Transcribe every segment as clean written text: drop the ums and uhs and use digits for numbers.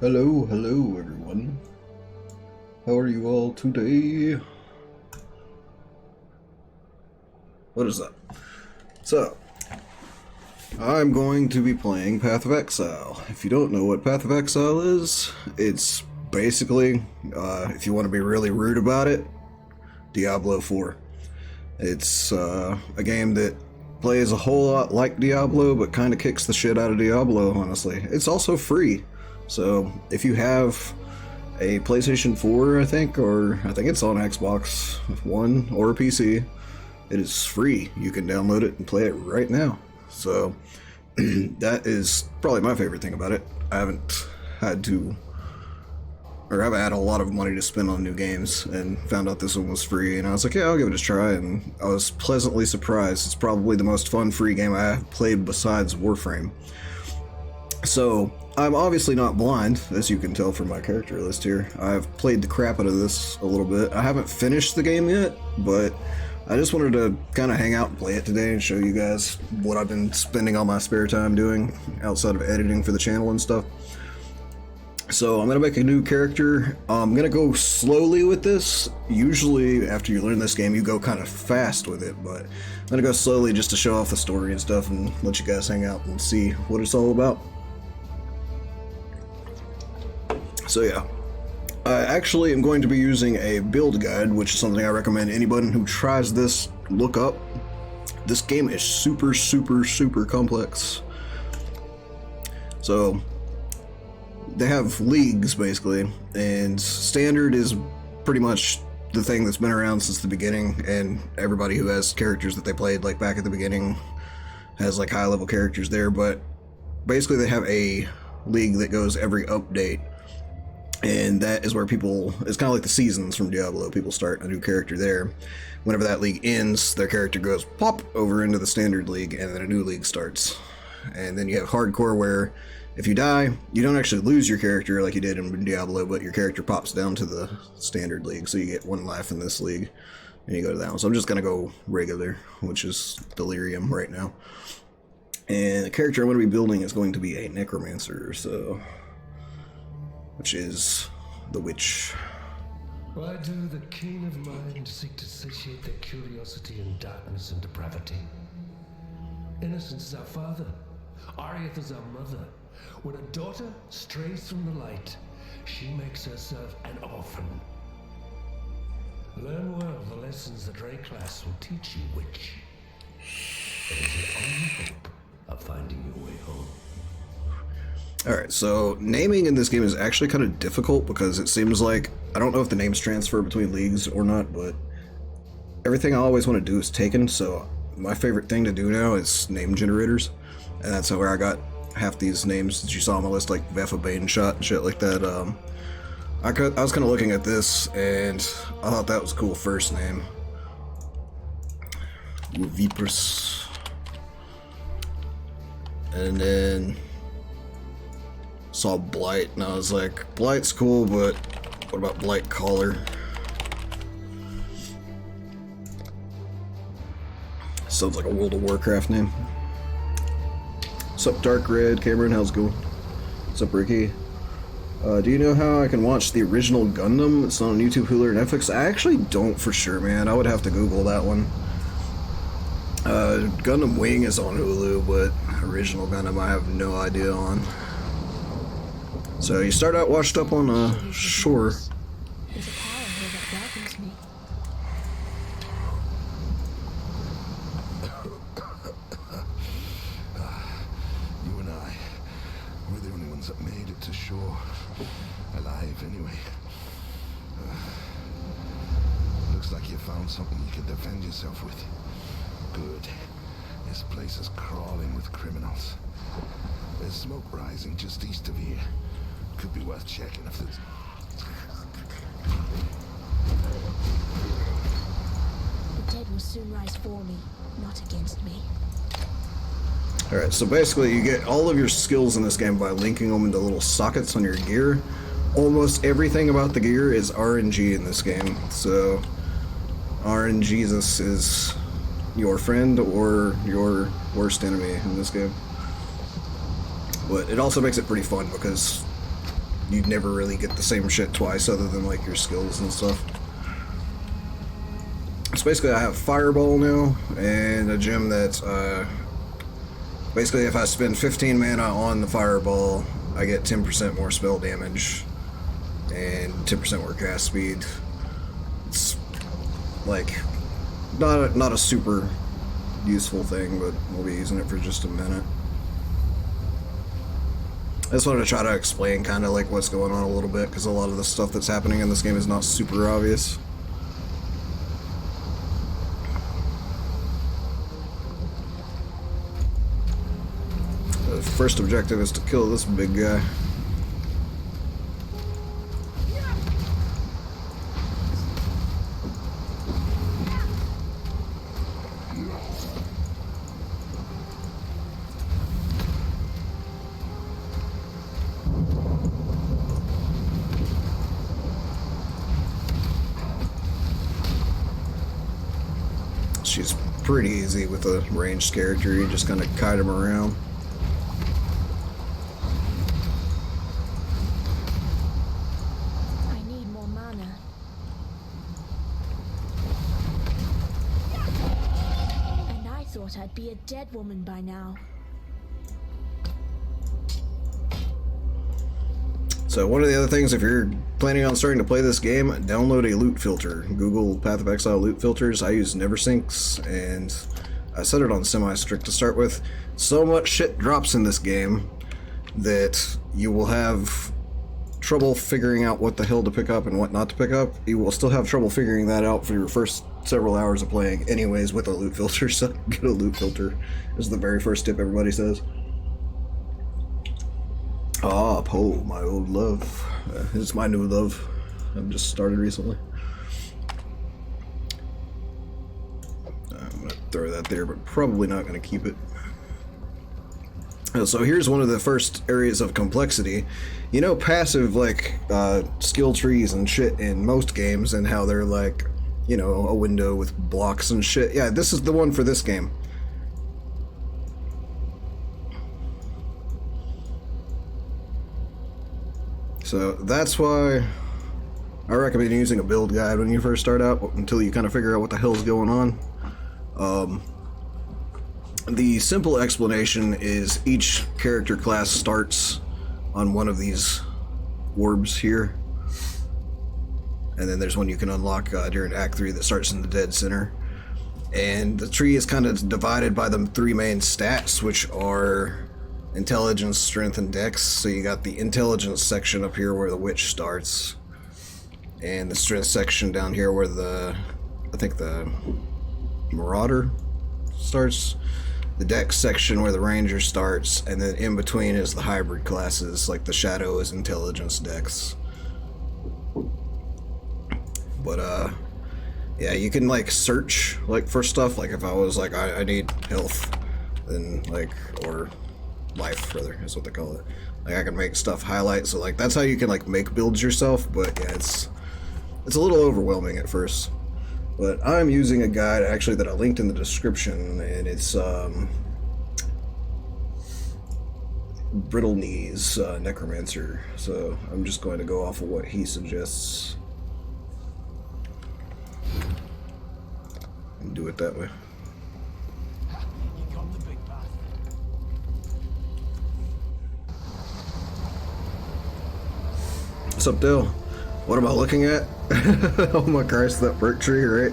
Hello, hello everyone. How are you all today? What is that? So, I'm going to be playing Path of Exile. If you don't know what Path of Exile is, it's basically, if you want to be really rude about it, Diablo 4. It's a game that plays a whole lot like Diablo, but kind of kicks the shit out of Diablo, honestly. It's also free. So, if you have a PlayStation 4, I think it's on Xbox One or PC, it is free. You can download it and play it right now. So, that is probably my favorite thing about it. I haven't had a lot of money to spend on new games, and found out this one was free, and I was like, yeah, I'll give it a try, and I was pleasantly surprised. It's probably the most fun free game I have played besides Warframe. So, I'm obviously not blind, as you can tell from my character list here. I've played the crap out of this a little bit. I haven't finished the game yet, but I just wanted to kind of hang out and play it today and show you guys what I've been spending all my spare time doing outside of editing for the channel and stuff. So I'm going to make a new character. I'm going to go slowly with this. Usually after you learn this game you go kind of fast with it, but I'm going to go slowly just to show off the story and stuff and let you guys hang out and see what it's all about. So yeah, I actually am going to be using a build guide, which is something I recommend anybody who tries this look up. This game is super complex. So they have leagues basically, and standard is pretty much the thing that's been around since the beginning, and everybody who has characters that they played like back at the beginning has like high level characters there, but basically they have a league that goes every update. And that is where it's kind of like the seasons from Diablo. People start a new character there. Whenever that league ends, their character goes pop over into the standard league, and then a new league starts. And then you have hardcore, where if you die, you don't actually lose your character like you did in Diablo, but your character pops down to the standard league, so you get one life in this league, and you go to that one. So I'm just gonna go regular, which is Delirium right now. And the character I'm going to be building is going to be a Necromancer, which is the witch. Why do the keen of mind seek to satiate their curiosity in darkness and depravity? Innocence is our father, Ariath is our mother. When a daughter strays from the light, she makes herself an orphan. Learn well the lessons the Dre class will teach you, witch. It is the only hope of finding your way home. Alright, so naming in this game is actually kind of difficult because it seems like, I don't know if the names transfer between leagues or not, but everything I always want to do is taken, so my favorite thing to do now is name generators, and that's where I got half these names that you saw on my list, like Veffa Bane Shot and shit like that. I was kind of looking at this, and I thought that was a cool first name. Vipers. And then saw Blight, and I was like, Blight's cool, but what about Blight Caller? Sounds like a World of Warcraft name. Sup, Dark Red, Cameron, how's it going? Sup, Ricky? Do you know how I can watch the original Gundam? It's not on YouTube, Hulu, or Netflix. I actually don't for sure, man. I would have to Google that one. Gundam Wing is on Hulu, but original Gundam I have no idea on. So you start out washed up on a shore. There's a power here that welcomes me. You and I, we're the only ones that made it to shore. Alive, anyway. Looks like you found something you can defend yourself with. Good. This place is crawling with criminals. There's smoke rising just east of here. Could be worth checking if there's... The dead will soon rise for me, not against me. Alright, so basically you get all of your skills in this game by linking them into little sockets on your gear. Almost everything about the gear is RNG in this game, so RNGesus is your friend or your worst enemy in this game. But it also makes it pretty fun because you'd never really get the same shit twice other than like your skills and stuff. So basically I have Fireball now, and a gem that's basically if I spend 15 mana on the Fireball, I get 10% more spell damage and 10% more cast speed. It's like not a super useful thing, but we'll be using it for just a minute. I just wanted to try to explain kind of like what's going on a little bit, because a lot of the stuff that's happening in this game is not super obvious. The first objective is to kill this big guy. She's pretty easy with a ranged character, you just kind of kite him around. I need more mana. And I thought I'd be a dead woman by now. So one of the other things, if you're planning on starting to play this game, download a loot filter. Google Path of Exile loot filters. I use NeverSinks, and I set it on semi-strict to start with. So much shit drops in this game that you will have trouble figuring out what the hell to pick up and what not to pick up. You will still have trouble figuring that out for your first several hours of playing anyways with a loot filter, so get a loot filter. This is the very first tip everybody says. Ah, Poe, my old love. It's my new love. I've just started recently. I'm gonna throw that there, but probably not gonna keep it. So here's one of the first areas of complexity. You know, passive, like, skill trees and shit in most games, and how they're like, you know, a window with blocks and shit. Yeah, this is the one for this game. So that's why I recommend using a build guide when you first start out, until you kind of figure out what the hell's going on. The simple explanation is each character class starts on one of these orbs here. And then there's one you can unlock during Act 3 that starts in the dead center. And the tree is kind of divided by the three main stats, which are intelligence, strength, and dex. So you got the intelligence section up here where the witch starts, and the strength section down here where I think the marauder starts, the dex section where the ranger starts, and then in between is the hybrid classes, like the shadow is intelligence, dex. But yeah, you can like search like for stuff, like if I was like I need health, then like, or life rather is what they call it, like I can make stuff highlight. So like that's how you can like make builds yourself. But yeah, it's a little overwhelming at first. But I'm using a guide actually that I linked in the description, and it's Brittle Knees Necromancer. So I'm just going to go off of what he suggests and do it that way. What's up, Dale? What am I looking at? Oh my Christ, that birch tree, right?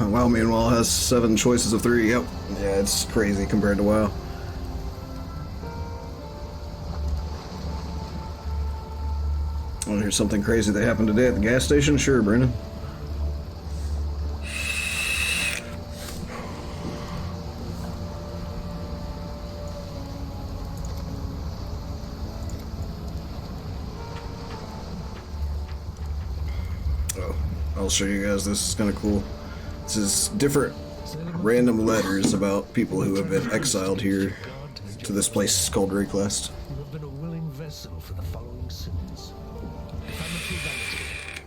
WoW, meanwhile, has 7 choices of 3. Yep. Yeah, it's crazy compared to WoW. Oh, here's something crazy that happened today at the gas station? Sure, Brennan. I'll show you guys. This is kind of cool. This is different random letters about people who have been exiled here to this place called Request. You have been a willing vessel for the following sins: defamatory vanity,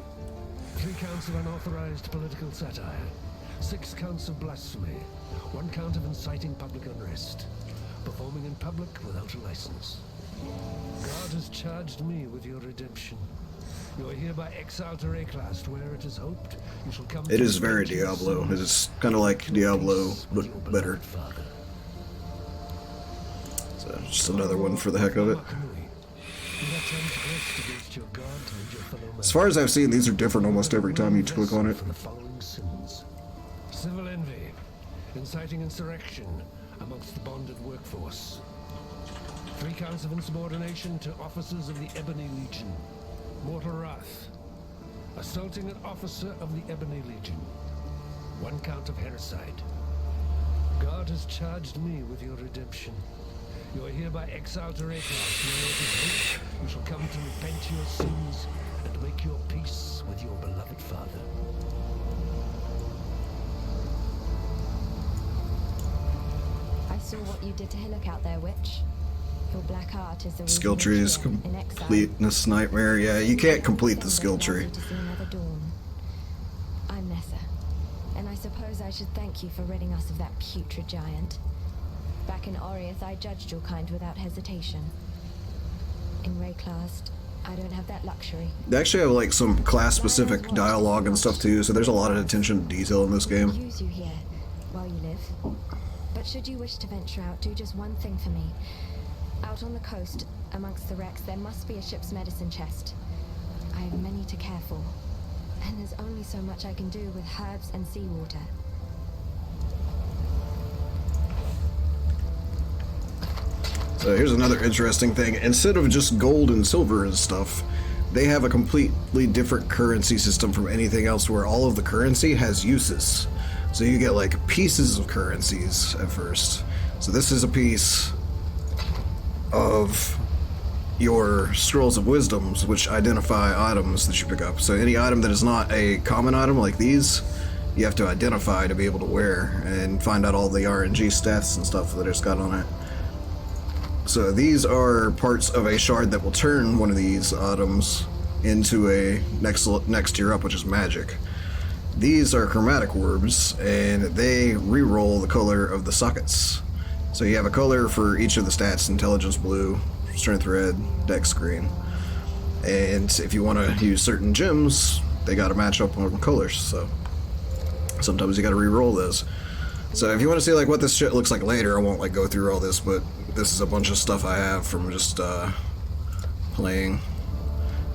3 counts of unauthorized political satire, 6 counts of blasphemy, 1 count of inciting public unrest, performing in public without a license. God has charged me with your redemption. You are hereby exiled to Rayclast, where it is hoped you shall come. It is very Diablo. It is kind of like Diablo, but better. So just another one for the heck of it. As far as I've seen, these are different almost every time you click on it. Civil envy, inciting insurrection amongst the bonded workforce. 3 counts of insubordination to officers of the Ebony Legion. Mortal wrath. Assaulting an officer of the Ebony Legion. 1 count of hericide. God has charged me with your redemption. You are hereby exiled to Rayclast, where it is hoped you shall come to repent your sins and make your peace with your beloved father. I saw what you did to Hillock out there, witch. Your black heart is the Skill tree is completeness nightmare. Yeah, you can't complete the skill tree. I'm Nessa, and I suppose I should thank you for ridding us of that putrid giant. Back in Oriath, I judged your kind without hesitation. In Rayclast, I don't have that luxury. They actually have like some class-specific dialogue and stuff too, so there's a lot of attention to detail in this game. Use you here while you live. But should you wish to venture out, do just one thing for me. Out on the coast, amongst the wrecks, there must be a ship's medicine chest. I have many to care for, and there's only so much I can do with herbs and seawater. So here's another interesting thing. Instead of just gold and silver and stuff, they have a completely different currency system from anything else where all of the currency has uses. So you get like pieces of currencies at first. So this is a piece of your Scrolls of Wisdoms, which identify items that you pick up. So any item that is not a common item like these, you have to identify to be able to wear and find out all the RNG stats and stuff that it's got on it. So these are parts of a shard that will turn one of these items into a next tier up, which is magic. These are chromatic orbs, and they re-roll the color of the sockets. So you have a color for each of the stats: intelligence blue, strength red, dex green. And if you want to use certain gems, they got to match up on colors. So sometimes you got to re-roll those. So if you want to see like what this shit looks like later, I won't like go through all this, but this is a bunch of stuff I have from just playing.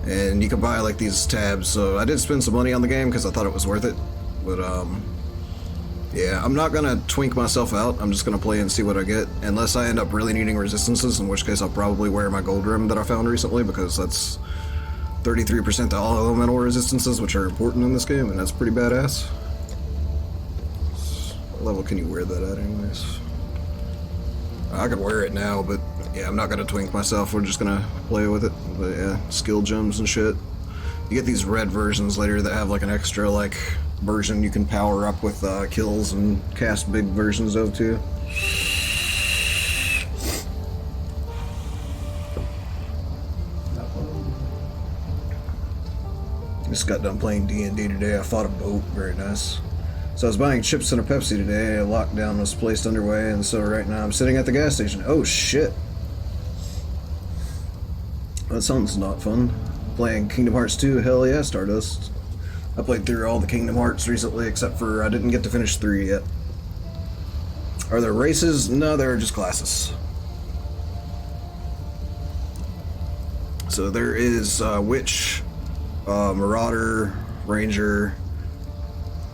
And you can buy like these tabs. So I did spend some money on the game because I thought it was worth it. But yeah, I'm not gonna twink myself out. I'm just gonna play and see what I get, unless I end up really needing resistances, in which case I'll probably wear my gold rim that I found recently, because that's 33% to all elemental resistances, which are important in this game, and that's pretty badass. What level can you wear that at anyways? I could wear it now, but yeah, I'm not gonna twink myself. We're just gonna play with it. But yeah, skill gems and shit. You get these red versions later that have like an extra like version you can power up with kills and cast big versions of too. Just got done playing D&D today. I fought a boat. Very nice. So I was buying chips and a Pepsi today. A lockdown was placed underway, and so right now I'm sitting at the gas station. Oh shit. That sounds not fun. Playing Kingdom Hearts 2, hell yeah, Stardust. I played through all the Kingdom Hearts recently, except for I didn't get to finish 3 yet. Are there races? No, they're just classes. So there is Witch, Marauder, Ranger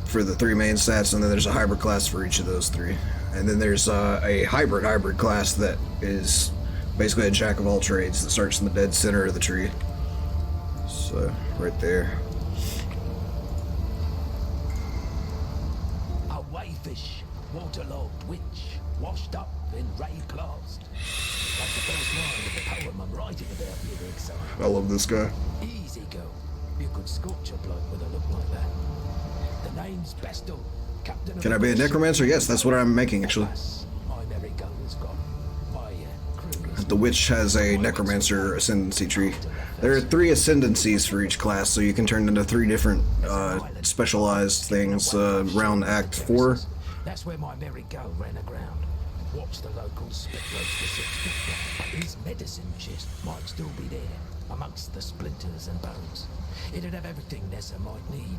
for the 3 main stats, and then there's a hybrid class for each of those 3. And then there's a hybrid class that is basically a jack of all trades that starts in the dead center of the tree. So, right there. A wayfish, waterlogged witch, washed up in Rayclast. That's the first line of the poem I'm writing about here, Exile. I love this guy. Easy go. You could scorch a bloke with a look like that. The name's Beffstew, captain of Can I be a necromancer? Yes, that's what I'm making actually. My merry goer's gone. My crew The witch has a necromancer ascendancy tree. There are 3 ascendancies for each class, so you can turn into 3 different specialized things around Act 4. That's where my merry go ran aground. Watch the local spit roast for 650, but his medicine chest might still be there, amongst the splinters and bones. It'd have everything Nessa might need.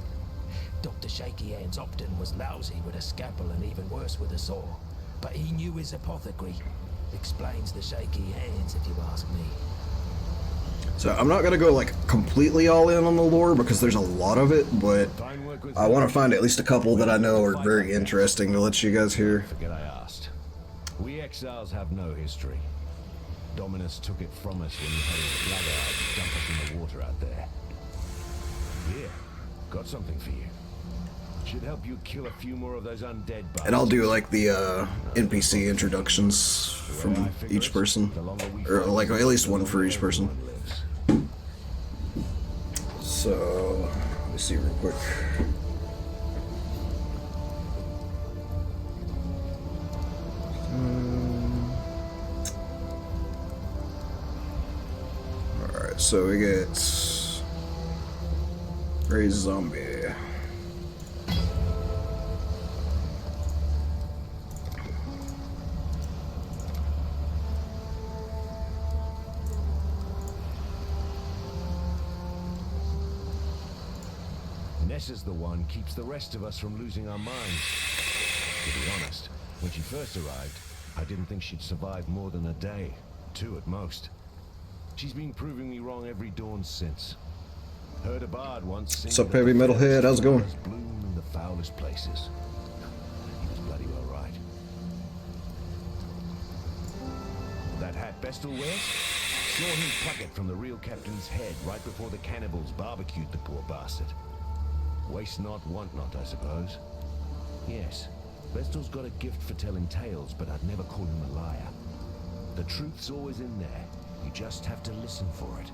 Dr. Shaky Hands Opton was lousy with a scalpel and even worse with a saw, but he knew his apothecary. Explains the shaky hands, if you ask me. So I'm not gonna go like completely all in on the lore because there's a lot of it, but I want to find at least a couple that I know are very interesting to let you guys hear. Forget I asked. We exiles have no history. Dominus took it from us when he had his blackguards dump us in the water out there. Here, got something for you. Should help you kill a few more of those undead bugs. And I'll do like the NPC introductions from each person, or like at least one for each person. So let me see real quick. Alright, so we get Ray Zombie. Nessa's the one keeps the rest of us from losing our minds. To be honest, when she first arrived, I didn't think she'd survive more than a day, 2 at most. She's been proving me wrong every dawn since. Heard a bard once sing. Sup, heavy metalhead? How's it going? Bloom in the foulest places. He was bloody well right. That hat Beffstew wears? Saw him pluck it from the real captain's head right before the cannibals barbecued the poor bastard. Waste not, want not, I suppose. Yes, Beffstew's got a gift for telling tales, but I'd never call him a liar. The truth's always in there. You just have to listen for it.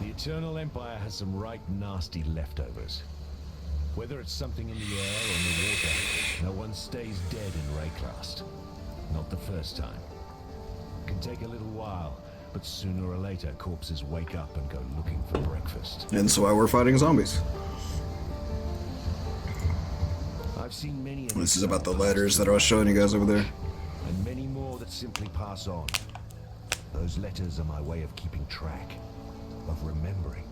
The Eternal Empire has some right nasty leftovers. Whether it's something in the air or in the water, no one stays dead in Rayclast. Not the first time. Can take a little while, but sooner or later corpses wake up and go looking for breakfast. And so we're fighting zombies. I've seen many. This is about the letters that I was showing you guys over there. And many more that simply pass on. Those letters are my way of keeping track, of remembering.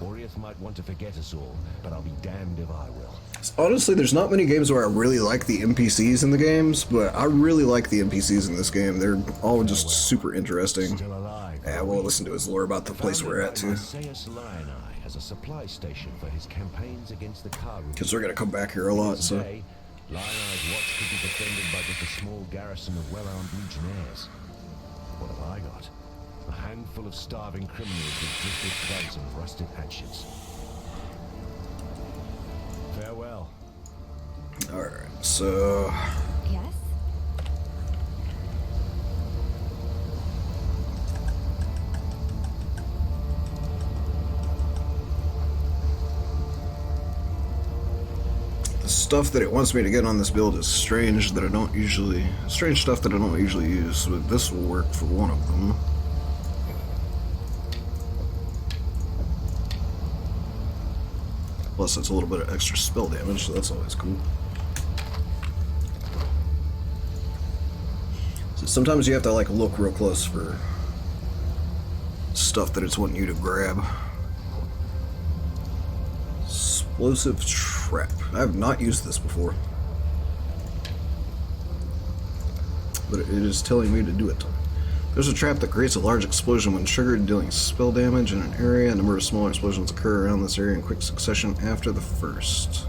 Oriath might want to forget us all, but I'll be damned if I will. Honestly, there's not many games where I really like the NPCs in the games, but I really like the NPCs in this game. They're all just super interesting. Still alive. Yeah, we'll listen to his lore about the place we're at too. As a supply station for his campaigns against the Karu. Because we're gonna come back here a lot, so. Today, Lioneye's watch could be defended by just a small garrison of well-armed legionnaires. What have I got? A handful of starving criminals with twisted clubs and rusted hatchets. Farewell. Alright, so. Yes? The stuff that it wants me to get on this build is strange that I don't usually. Strange stuff that I don't usually use, but this will work for one of them. Plus, it's a little bit of extra spell damage, so that's always cool. So sometimes you have to like look real close for stuff that it's wanting you to grab. Explosive trap. I have not used this before, but it is telling me to do it. There's a trap that creates a large explosion when triggered, dealing spell damage in an area. A number of smaller explosions occur around this area in quick succession after the first.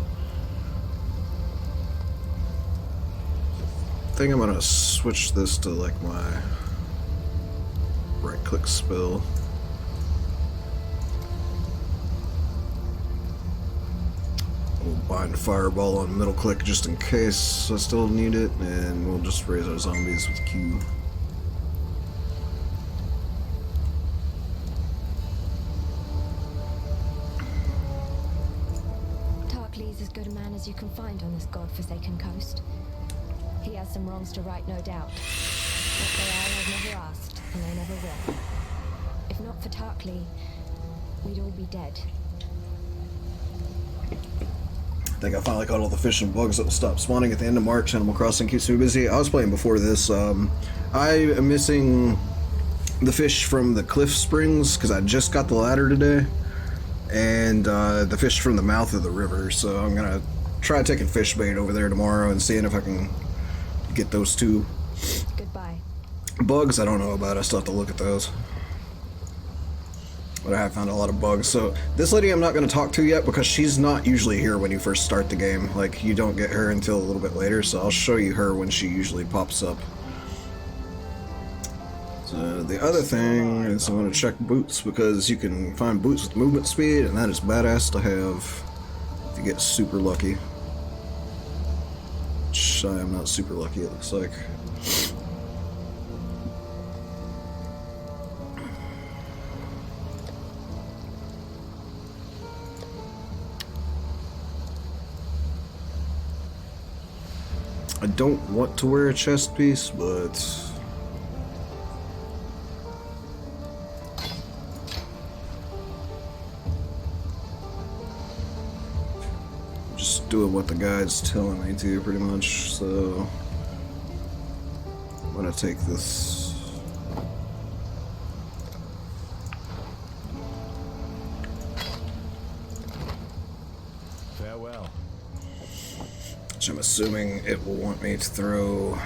I think I'm gonna switch this to like my right click spell. We'll bind fireball on middle click just in case I still need it, and we'll just raise our zombies with Q. As good a man as you can find on this god-forsaken coast. He has some wrongs to right, no doubt. What they are, I've never asked, and I never will. If not for Tarkley, we'd all be dead. I think I finally caught all the fish and bugs that will stop spawning at the end of March. Animal Crossing keeps me busy. I was playing before this. I am missing the fish from the cliff springs because I just got the ladder today, and the fish from the mouth of the river. So I'm gonna try taking fish bait over there tomorrow and seeing if I can get those two. Goodbye. Bugs, I don't know about. I still have to look at those. But I have found a lot of bugs. So this lady I'm not going to talk to yet because she's not usually here when you first start the game. Like, you don't get her until a little bit later, so I'll show you her when she usually pops up. So the other thing is I'm going to check boots because you can find boots with movement speed, and that is badass to have if you get super lucky. Which I am not super lucky, it looks like. I don't want to wear a chest piece, but just doing what the guide's telling me to, pretty much. So I'm gonna take this. Farewell. Which I'm assuming it will want me to throw.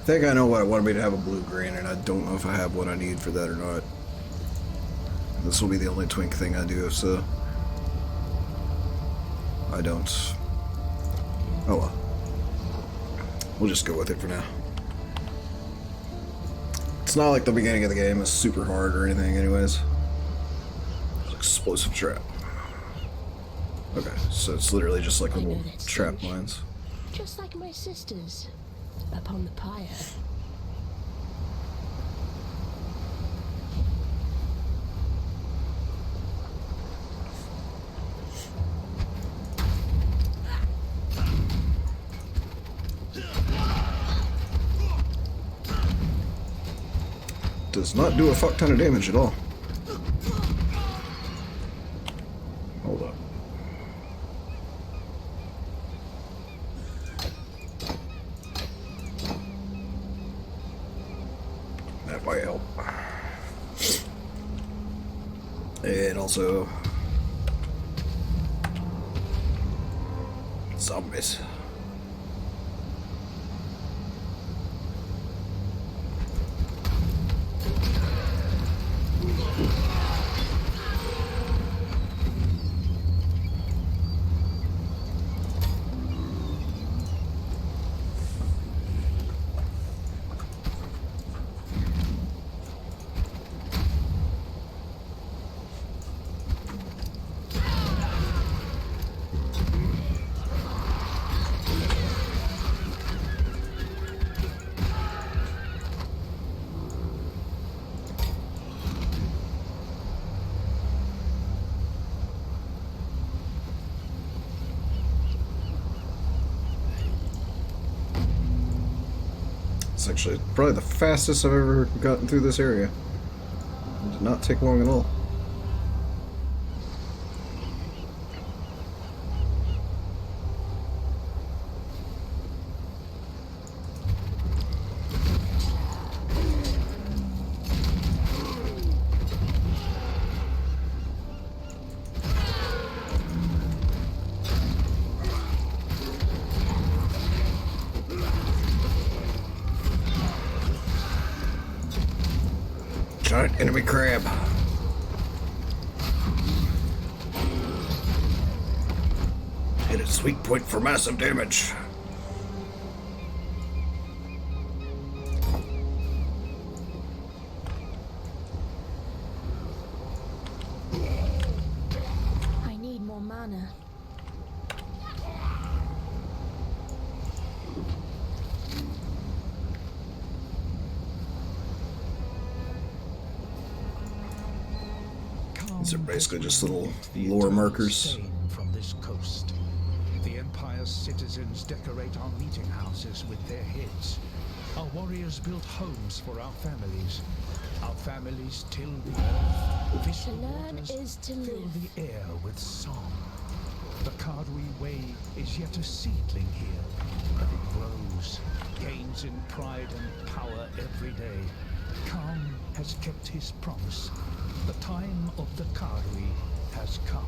I think I know what it wanted me to have a blue-green, and I don't know if I have what I need for that or not. This will be the only twink thing I do, so I don't. Oh well. We'll just go with it for now. It's not like the beginning of the game is super hard or anything anyways. Explosive trap. Okay, so it's literally just like little trap mines. Just like my sisters upon the pyre. Does not do a fuck ton of damage at all. Hold up. That might help. And also zombies. It's actually probably the fastest I've ever gotten through this area. It did not take long at all. Giant enemy crab. Hit its sweet point for massive damage. I need more mana. These are basically just little lore markers. From this coast. The Empire's citizens decorate our meeting houses with their heads. Our warriors build homes for our families. Our families till the earth. Fish To the learn waters, is to fill live. the air with song. The Cardwe way is yet a seedling here, but it grows, gains in pride and power every day. Khan has kept his promise. The time of the Cardwe has come.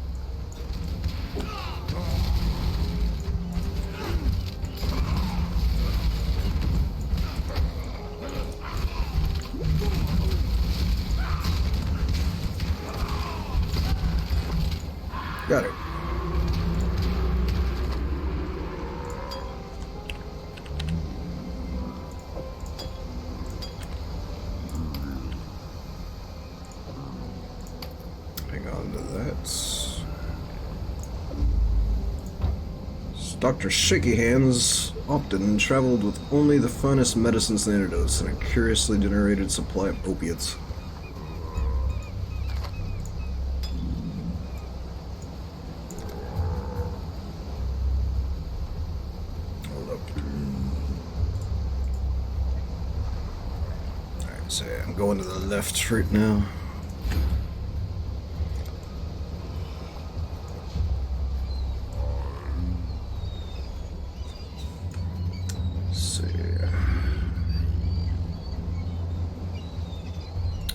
Got it. Hang on to that. Dr. Shaky Hands often traveled with only the finest medicines and antidotes and a curiously generated supply of opiates. Hold up. Alright, so I'm going to the left right now.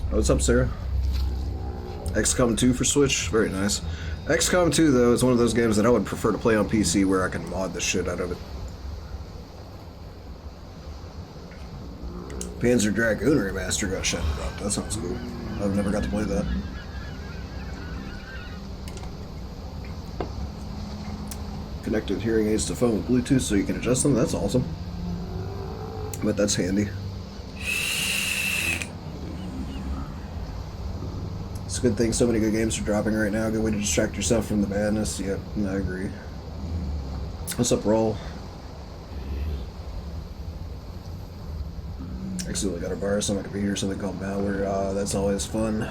What's up, Sarah? XCOM 2 for Switch? Very nice. XCOM 2, though, is one of those games that I would prefer to play on PC where I can mod the shit out of it. Panzer Dragoon Remaster got shut dropped. That sounds cool. I've never got to play that. Connected hearing aids to phone with Bluetooth so you can adjust them. That's awesome. But that's handy. It's a good thing so many good games are dropping right now. Good way to distract yourself from the madness. Yep, I agree. What's up, Roll? Actually, got a virus on my computer, something called malware. That's always fun.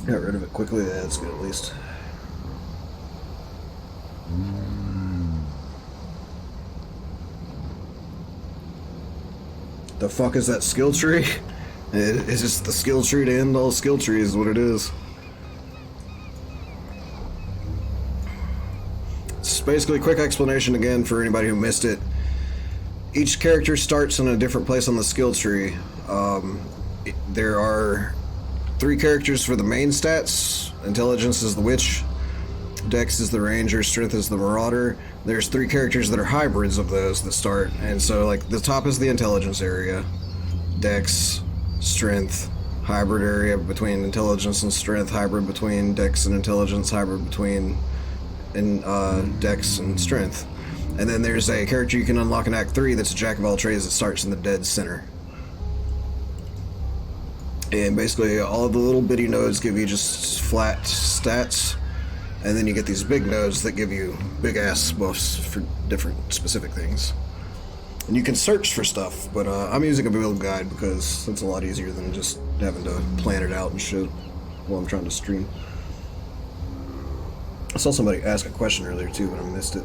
Got rid of it quickly. Yeah, that's good at least. The fuck is that skill tree? It's just the skill tree to end all skill trees is what it is. It's basically a quick explanation again for anybody who missed it. Each character starts in a different place on the skill tree. There are 3 characters for the main stats. Intelligence is the witch, Dex is the ranger, strength is the marauder. There's 3 characters that are hybrids of those that start, and so like the top is the intelligence area, Dex, strength, hybrid area between intelligence and strength, hybrid between Dex and intelligence, hybrid between Dex and strength. And then there's a character you can unlock in Act 3 that's a jack of all trades that starts in the dead center. And basically all of the little bitty nodes give you just flat stats, and then you get these big nodes that give you big ass buffs for different specific things. And you can search for stuff, but I'm using a build guide because it's a lot easier than just having to plan it out and shit while I'm trying to stream. I saw somebody ask a question earlier too, but I missed it.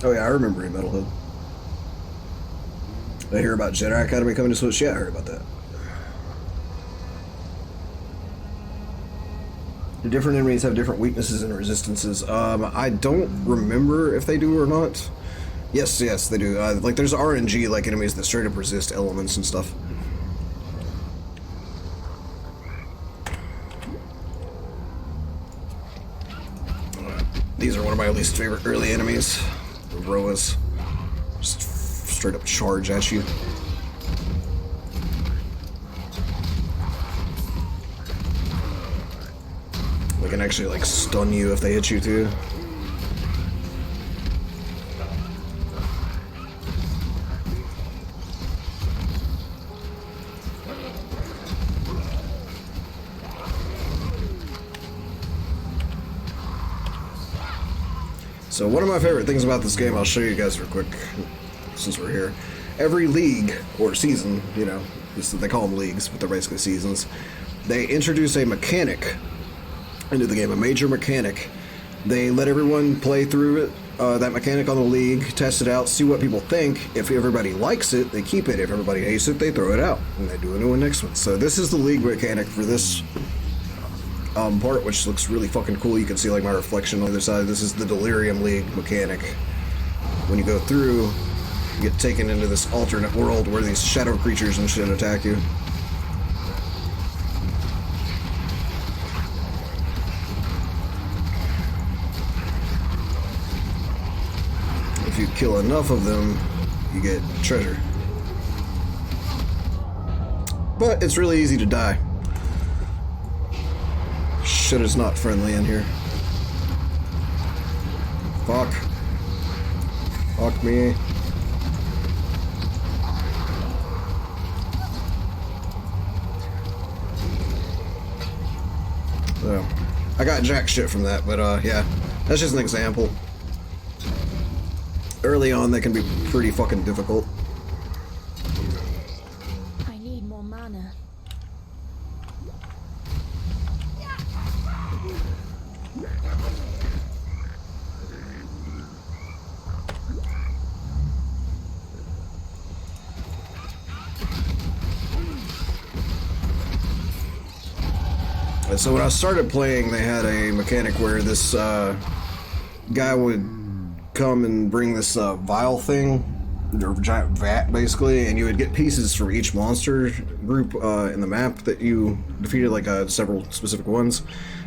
Oh yeah, I remember in Metalhead. I hear about Jedi Academy coming to Switch. Yeah, I heard about that. The different enemies have different weaknesses and resistances. I don't remember if they do or not. Yes, they do. Like, there's RNG, like, enemies that straight up resist elements and stuff. These are one of my least favorite early enemies. The Roas. Just straight up charge at you. They can actually, like, stun you if they hit you, too. So one of my favorite things about this game, I'll show you guys real quick, since we're here. Every league, or season, you know, they call them leagues, but they're basically seasons, they introduce a mechanic into the game, a major mechanic. They let everyone play through it, that mechanic on the league, test it out, see what people think. If everybody likes it, they keep it. If everybody hates it, they throw it out, and they do a new one next one. So this is the league mechanic for this part, which looks really fucking cool. You can see like my reflection on the other side. This is the Delirium League mechanic. When you go through, you get taken into this alternate world where these shadow creatures and shit attack you. If you kill enough of them, you get treasure. But it's really easy to die. Shit is not friendly in here. Fuck. Fuck me. So, I got jack shit from that, but yeah, that's just an example. Early on, they can be pretty fucking difficult. I need more mana. So when I started playing, they had a mechanic where this guy would come and bring this vial thing, or giant vat basically, and you would get pieces from each monster group in the map that you defeated, like several specific ones,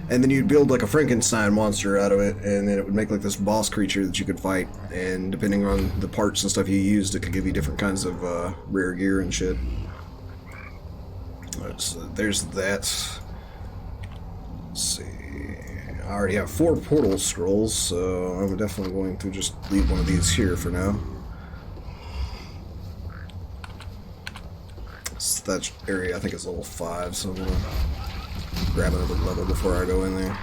and then you'd build like a Frankenstein monster out of it, and then it would make like this boss creature that you could fight, and depending on the parts and stuff you used, it could give you different kinds of rare gear and shit. So there's that. Let's see. I already have 4 portal scrolls, so I'm definitely going to just leave one of these here for now. So that area, I think, is level 5, so I'm gonna grab another level before I go in there.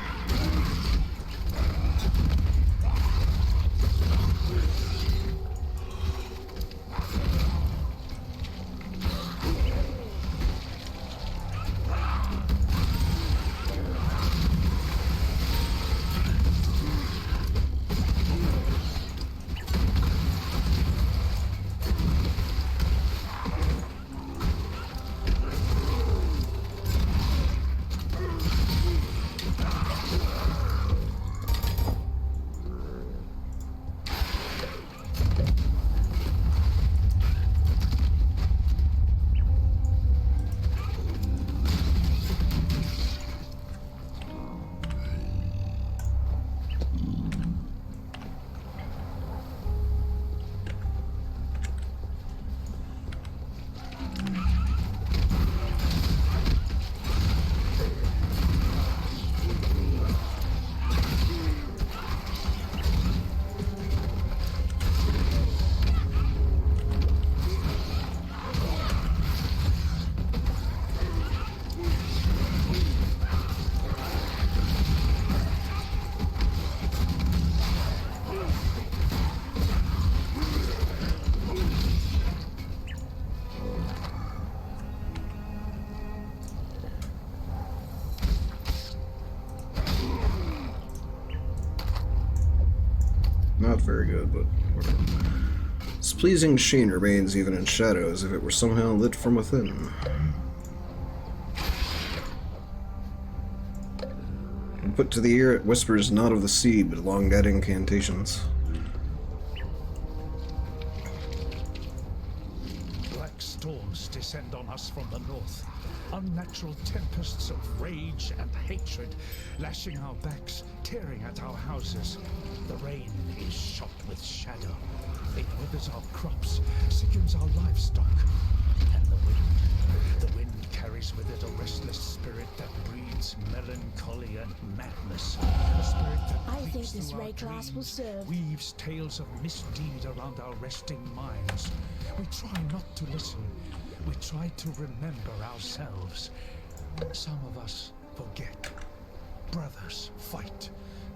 Not very good, but whatever. This pleasing sheen remains even in shadow, as if it were somehow lit from within. When put to the ear, it whispers not of the sea, but long-dead incantations. Black storms descend on us from the north. Unnatural tempests of rage and hatred, lashing our backs, tearing at our houses. The rain is shot with shadow. It withers our crops, sickens our livestock. And the wind carries with it a restless spirit that breeds melancholy and madness. A spirit that I think creeps this through our ray class will dreams, serve. weaves tales of misdeed around our resting minds. We try not to listen. We try to remember ourselves. Some of us forget. Brothers fight.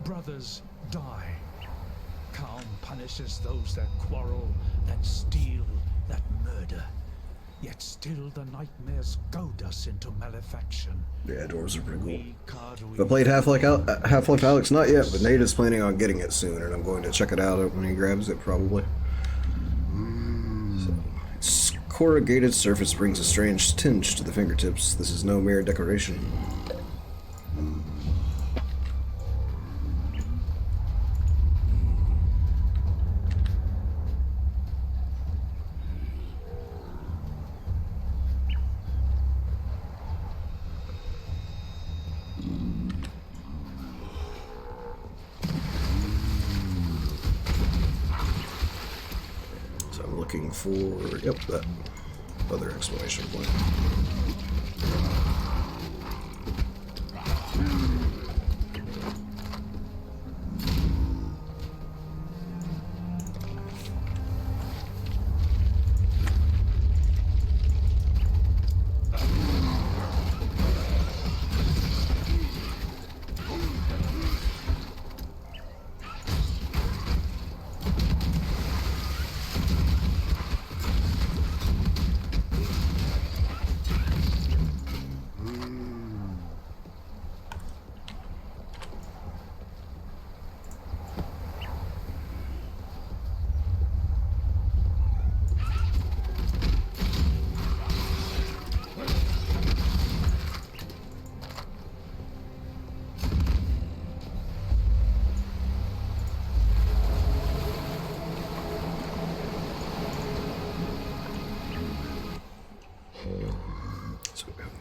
Brothers die. Calm punishes those that quarrel, that steal, that murder. Yet still the nightmares goad us into malefaction. Yeah, dwarves are pretty We cool. If I played Half-Life Alyx, not yet, but Nate is planning on getting it soon, and I'm going to check it out when he grabs it, probably. So, its corrugated surface brings a strange tinge to the fingertips. This is no mere decoration. Looking for, yep, that other exclamation point.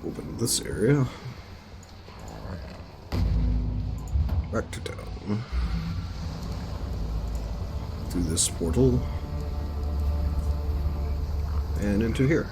Open this area. Back to town. Through this portal. And into here.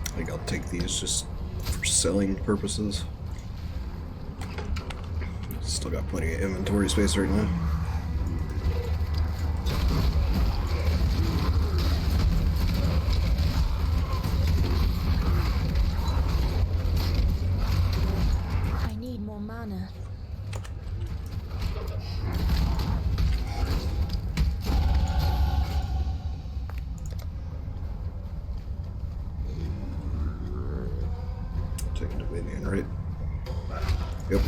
I think I'll take these just for selling purposes. Still got plenty of inventory space right now. I need more mana. Taking Dominion, right? Yep.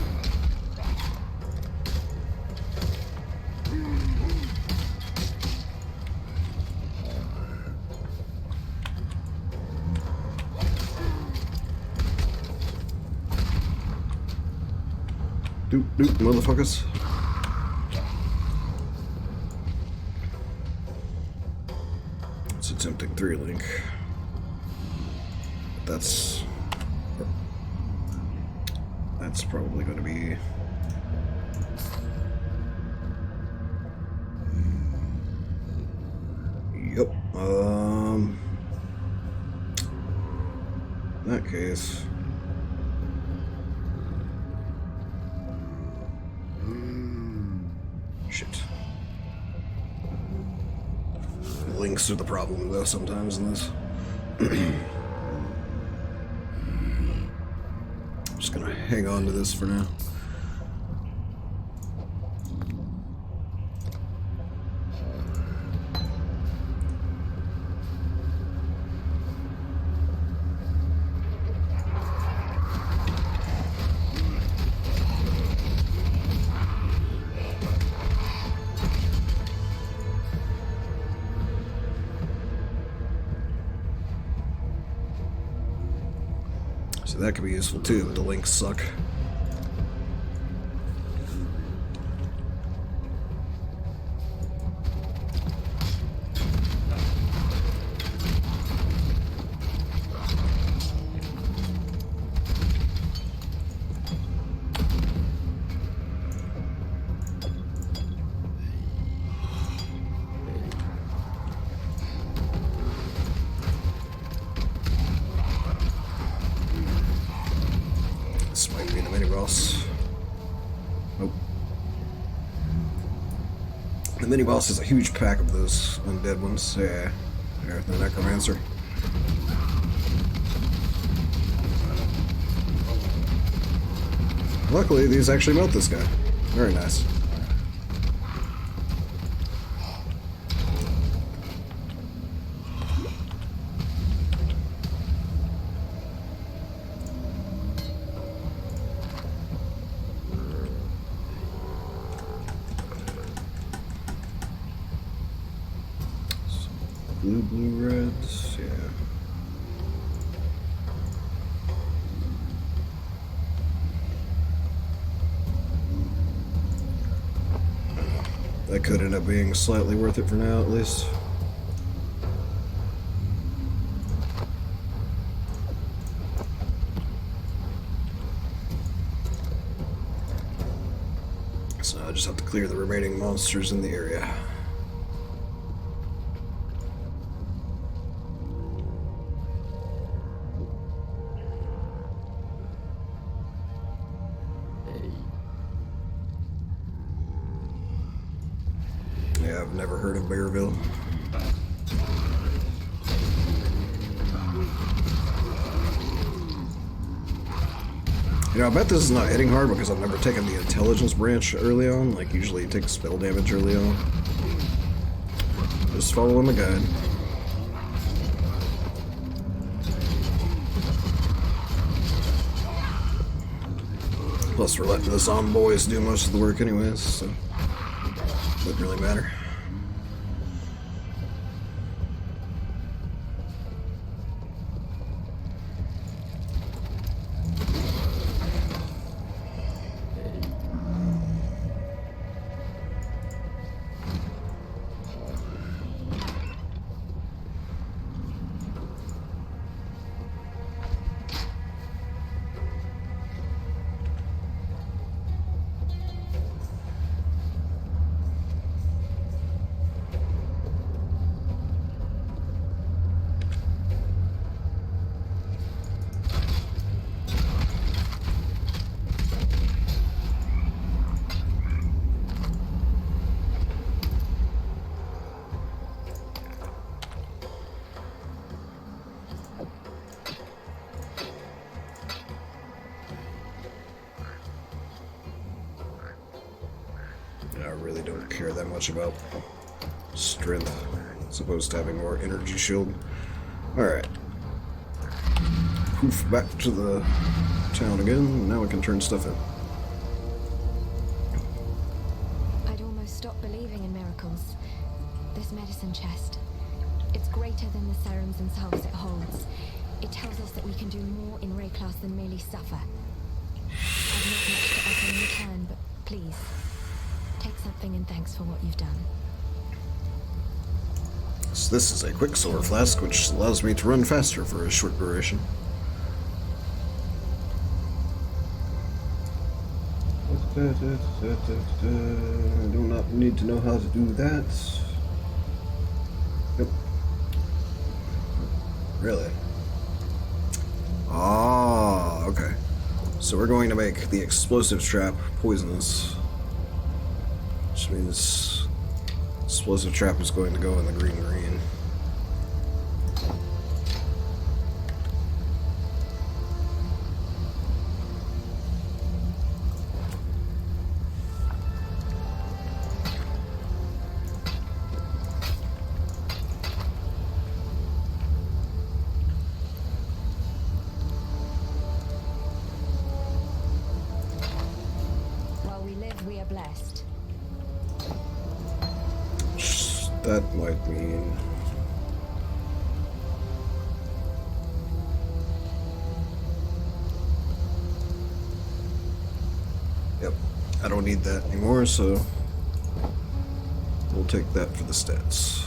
Doop, doop, motherfuckers. It's a tempting 3-link. That's probably going to be... Yep. In that case... Shit. Links are the problem, though, sometimes in this. I'm just gonna hang on to this for now. So that could be useful too, but the links suck. Nope. The mini boss is a huge pack of those undead ones. Yeah, there's the necromancer. Luckily, these actually melt this guy. Very nice. Blue, reds, yeah. That could end up being slightly worth it for now, at least. So I just have to clear the remaining monsters in the area. Yeah, I've never heard of Bearville. You know, I bet this is not hitting hard because I've never taken the intelligence branch early on. Like, usually you take spell damage early on. Just following the guide. Plus, we're letting the zomboys do most of the work anyways, so wouldn't really matter. I really don't care that much about strength, as opposed to having more energy shield. Alright. Poof, back to the town again. Now we can turn stuff in. I'd almost stopped believing in miracles. This medicine chest, it's greater than the serums and salves it holds. It tells us that we can do more in Ray class than merely suffer. I've not much to offer in return, but please, take something in thanks for what you've done. So this is a quicksilver flask, which allows me to run faster for a short duration. I do not need to know how to do that. Yep. Really? Ah, okay. So we're going to make the explosive trap poisonous. Which means explosive trap is going to go in the green. While we live, we are blessed. That might mean... Yep, I don't need that anymore, so we'll take that for the stats.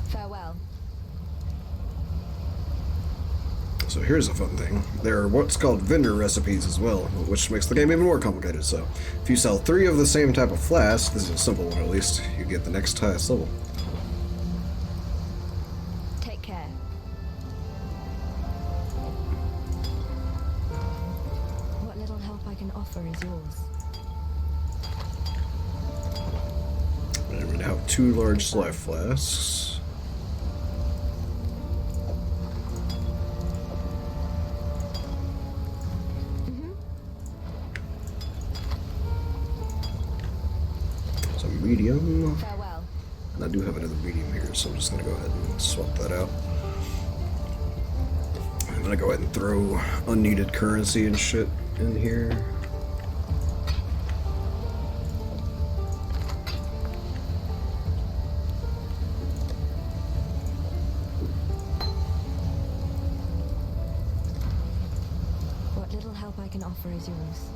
Farewell. So here's a fun thing. There are what's called vendor recipes as well, which makes the game even more complicated. So if you sell 3 of the same type of flask, this is a simple one at least, you get the next highest level. Take care. What little help I can offer is yours. And we now have 2 large life flasks. Medium. Farewell. And I do have another medium here, so I'm just gonna go ahead and swap that out. I'm gonna go ahead and throw unneeded currency and shit in here. What little help I can offer is yours.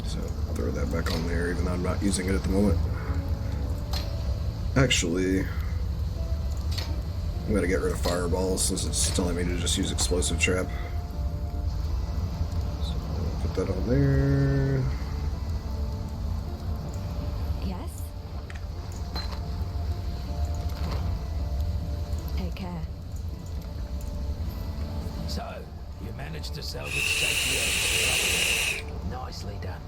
So throw that back on there, even though I'm not using it at the moment. Actually, I'm gonna get rid of fireballs since it's telling me to just use explosive trap. So I'll put that on there. Yes? Take care. So, you managed to salvage Santiago. Nicely done.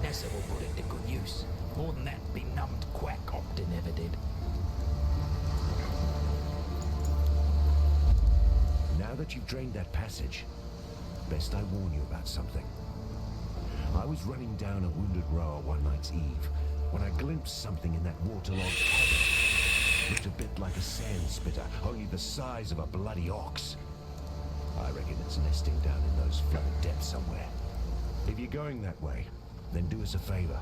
Nessa will put it to good use. More than that benumbed quack Optin ever did. Now that you've drained that passage, best I warn you about something. I was running down a wounded rower one night's eve when I glimpsed something in that waterlogged heather. Looked a bit like a sand spitter, only the size of a bloody ox. I reckon it's nesting down in those flooded depths somewhere. If you're going that way, then do us a favor.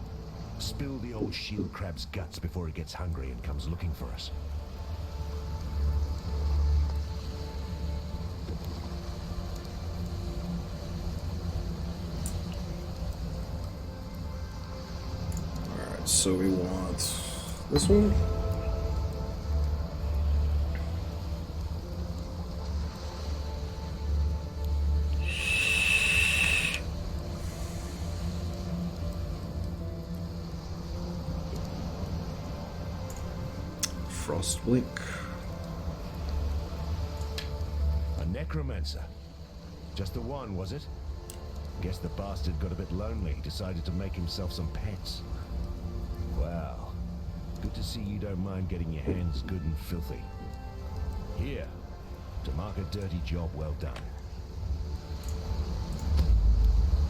Spill the old shield crab's guts before it gets hungry and comes looking for us. Alright, so we want this one. Frost Blink. A necromancer. Just the one, was it? Guess the bastard got a bit lonely, decided to make himself some pets. Well, good to see you don't mind getting your hands good and filthy. Here, to mark a dirty job well done.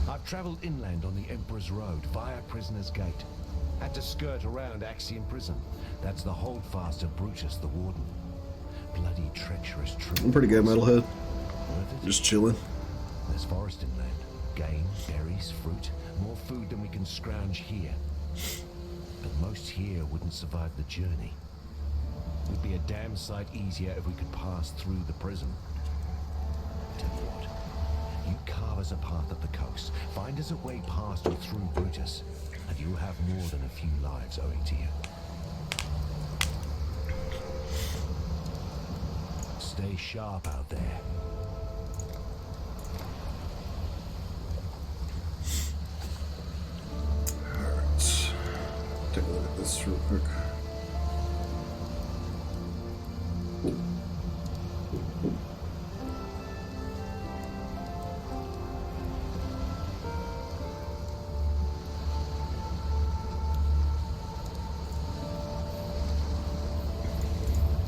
I've traveled inland on the Emperor's Road via Prisoner's Gate. Had to skirt around Axiom Prison. That's the holdfast of Brutus the Warden. Bloody treacherous truth. I'm pretty good, Metalhead. Worth it? Just chilling. There's forest inland. Game, berries, fruit. More food than we can scrounge here. But most here wouldn't survive the journey. Would be a damn sight easier if we could pass through the prison. Tell you what, you carve us a path up the coast, find us a way past or through Brutus, and you'll have more than a few lives owing to you. Stay sharp out there. Alright. Take a look at this real quick.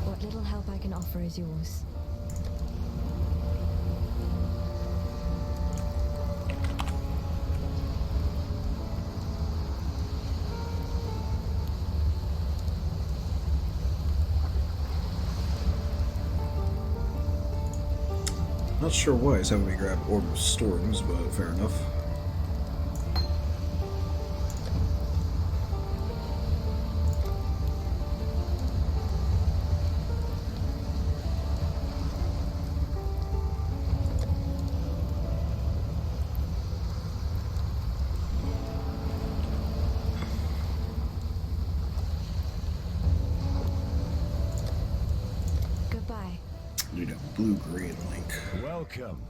What little help I can offer is yours. Not sure why he's having me grab Orb of Storms, but fair enough. Goodbye. need a blue-green link. Welcome.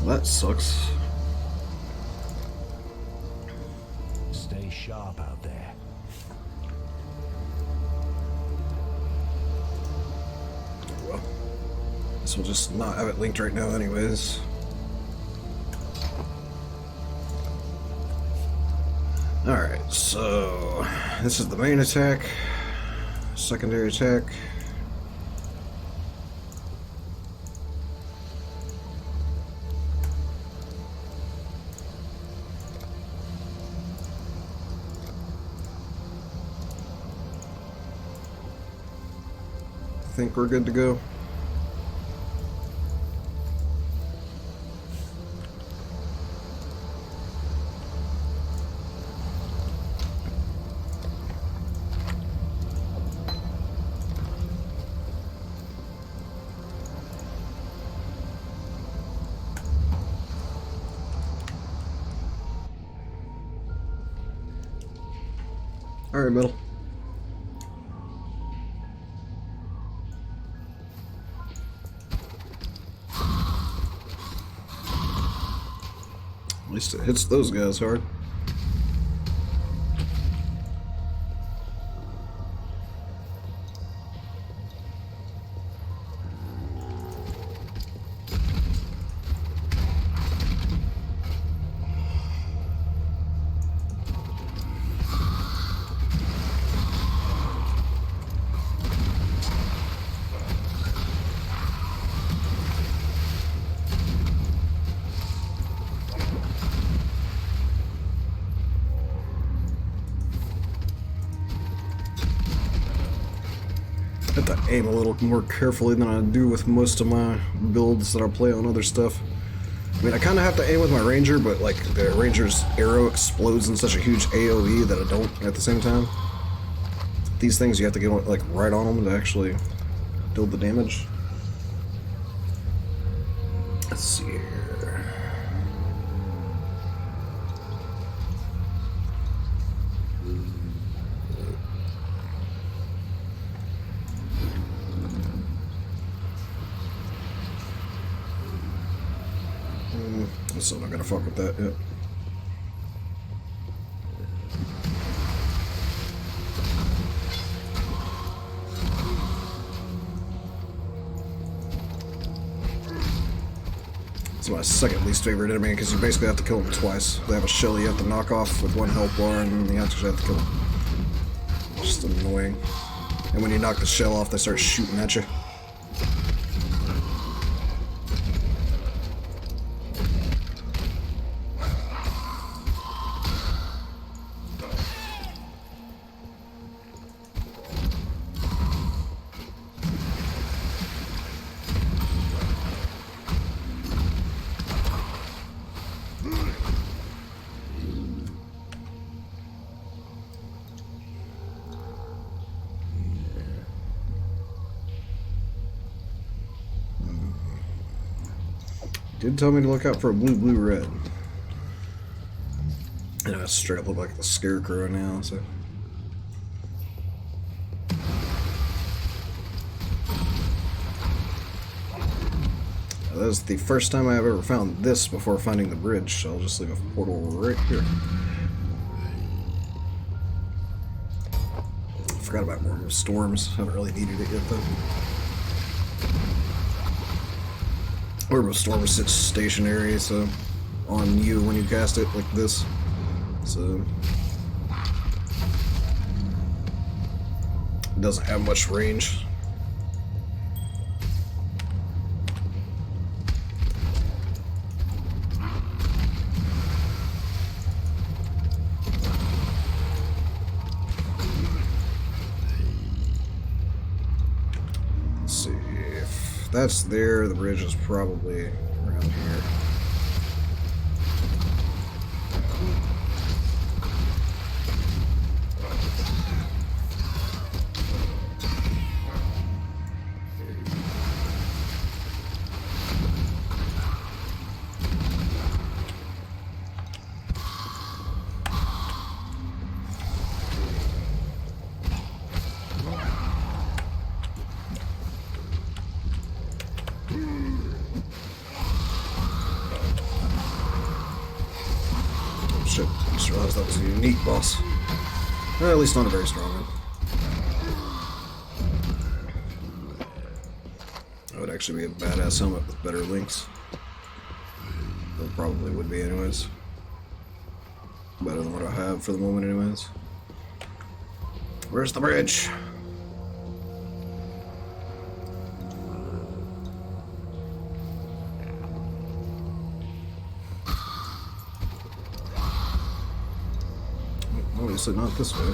That sucks. Stay sharp out there. Well, guess we'll just not have it linked right now anyways. Alright, so this is the main attack, secondary attack. I think we're good to go. All right, middle. At least it hits those guys hard. I have to aim a little more carefully than I do with most of my builds that I play on other stuff. I mean, I kind of have to aim with my ranger, but like the ranger's arrow explodes in such a huge AoE that I don't at the same time. These things you have to get like right on them to actually deal the damage. Let's see here. I'm still not gonna fuck with that yet. It's my second least favorite enemy because you basically have to kill them twice. They have a shell you have to knock off with one health bar, and then you actually have to kill them. Just annoying. And when you knock the shell off, they start shooting at you. Did tell me to look out for a blue, red. And I straight up look like the scarecrow now, so. That was the first time I've ever found this before finding the bridge, so I'll just leave a portal right here. I forgot about more storms. Haven't really needed it yet, though. Orb of Storm sits stationary, so on you when you cast it like this. So it doesn't have much range. Let's see if that's there. The bridge is probably Around here. Shit, I just realized that was a unique boss. Well, at least not a very strong one. That would actually be a badass helmet with better links. It probably would be anyways. Better than what I have for the moment anyways. Where's the bridge? Obviously not this way.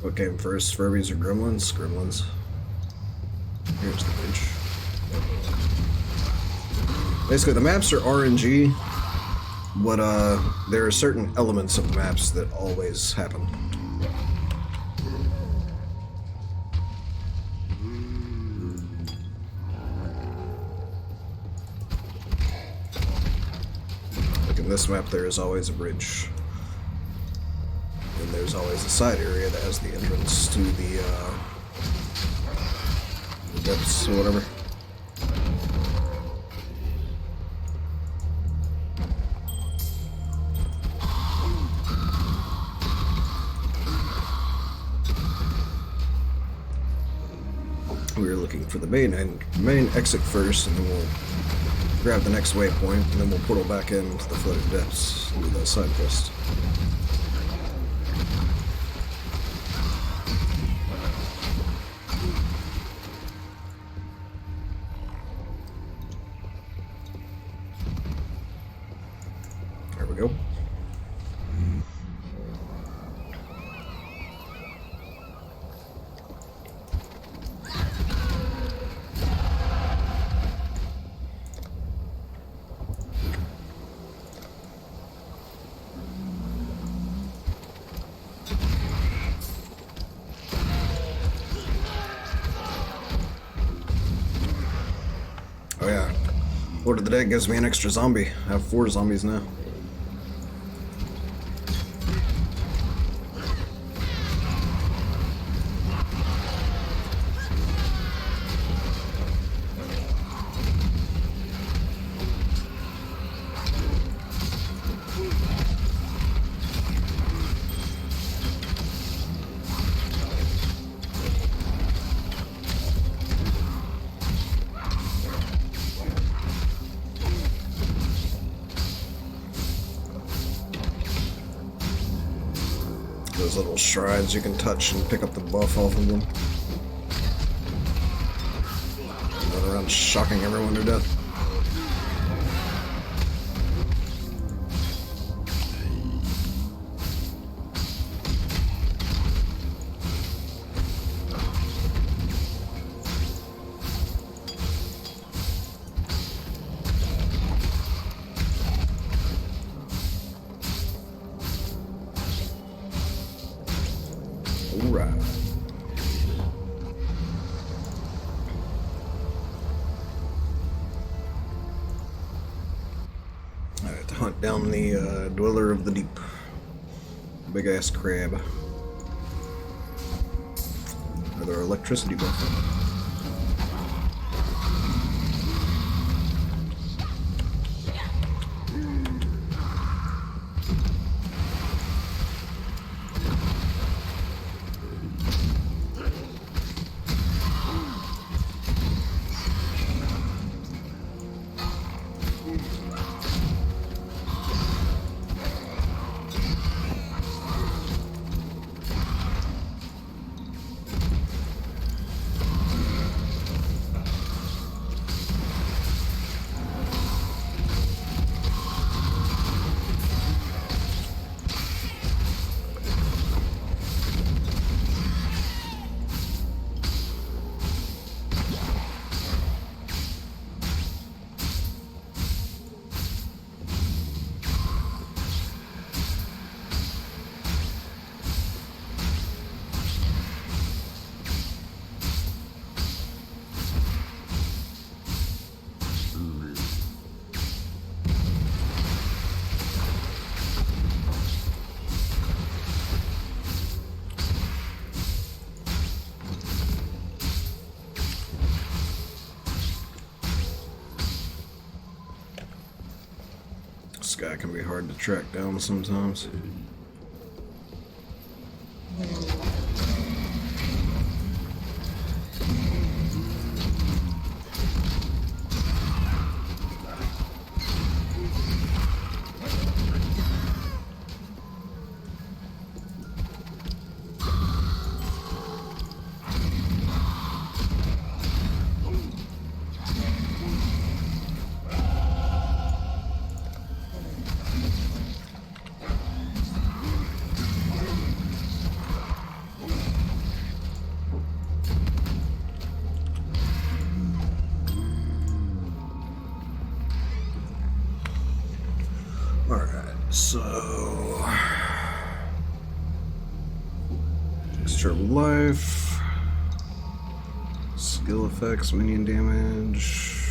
What came first, Furbies or Gremlins? Gremlins. Here's the bridge. Basically, the maps are RNG, but there are certain elements of the maps that always happen. Like in this map, there is always a bridge. And there's always a side area that has the entrance to the depths or whatever. We're looking for the main exit first, and then we'll grab the next waypoint, and then we'll portal back into the flooded depths and do that side quest. There we go. Oh yeah, Lord of the Dead gives me an extra zombie. I have 4 zombies now. Those little shrines you can touch and pick up the buff off of them. Run around shocking everyone to death. Alright. Alright, to hunt down the Dweller of the Deep. Big ass crab. Another electricity buff. guy can be hard to track down sometimes. So, extra life, skill effects, minion damage.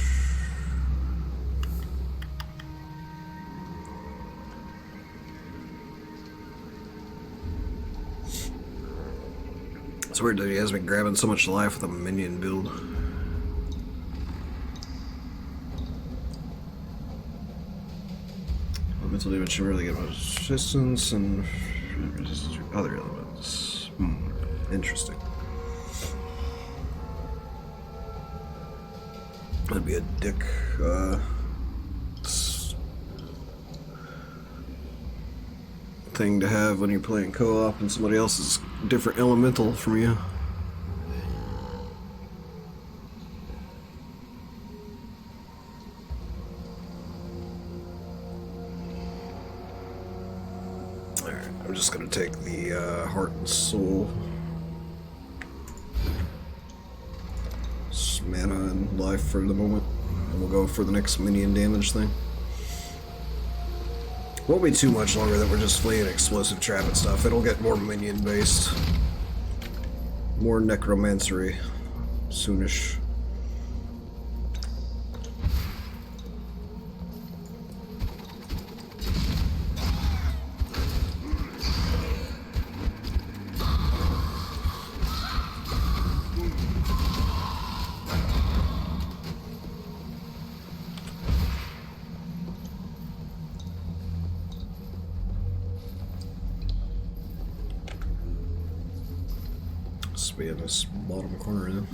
It's weird that he has been grabbing so much life with a minion build. Mental damage should really get much resistance and resistance to other elements. Interesting. That'd be a dick thing to have when you're playing co-op and somebody else is different elemental from you. I'm just gonna take the heart and soul, mana and life for the moment, and we'll go for the next minion damage thing. Won't be too much longer that we're just fleeing explosive trap and stuff. It'll get more minion based, more necromancery soonish. Be in this bottom corner then.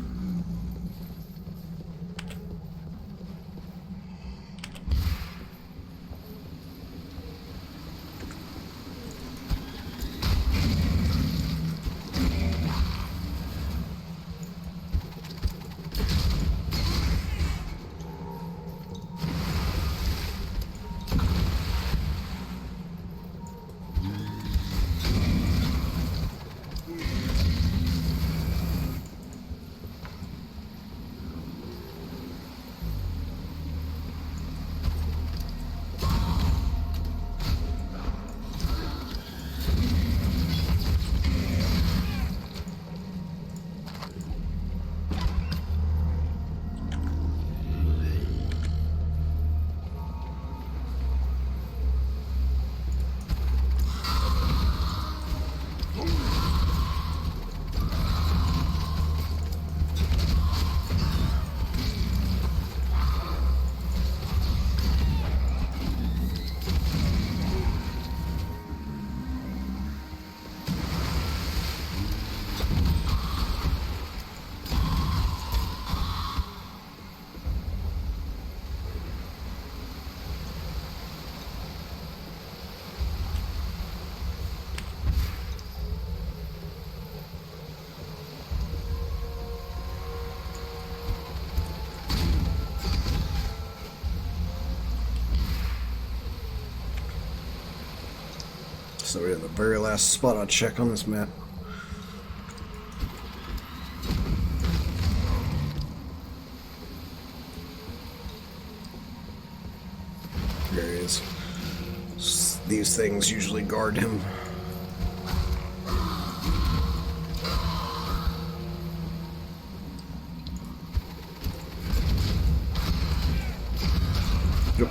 So we're in the very last spot I'll check on this map. There he is. These things usually guard him. Yep.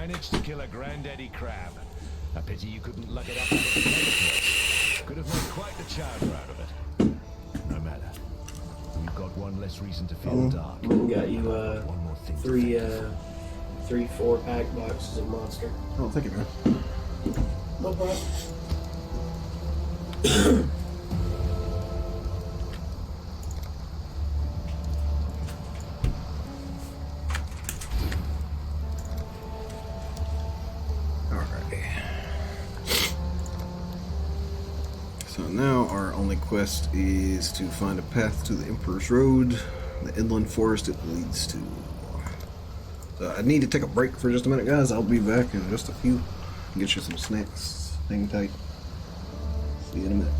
managed to kill a granddaddy crab. A pity you couldn't luck it up out of the first. Could have made quite the chowder out of it. No matter. You've got one less reason to feel dark. We got you One more thing. three 4-pack boxes of Monster. Oh, thank you, man. No problem. Alrighty. So now our only quest is to find a path to the Emperor's Road, the inland forest it leads to. So I need to take a break for just a minute, guys. I'll be back in just a few. Get you some snacks. Hang tight. See you in a minute.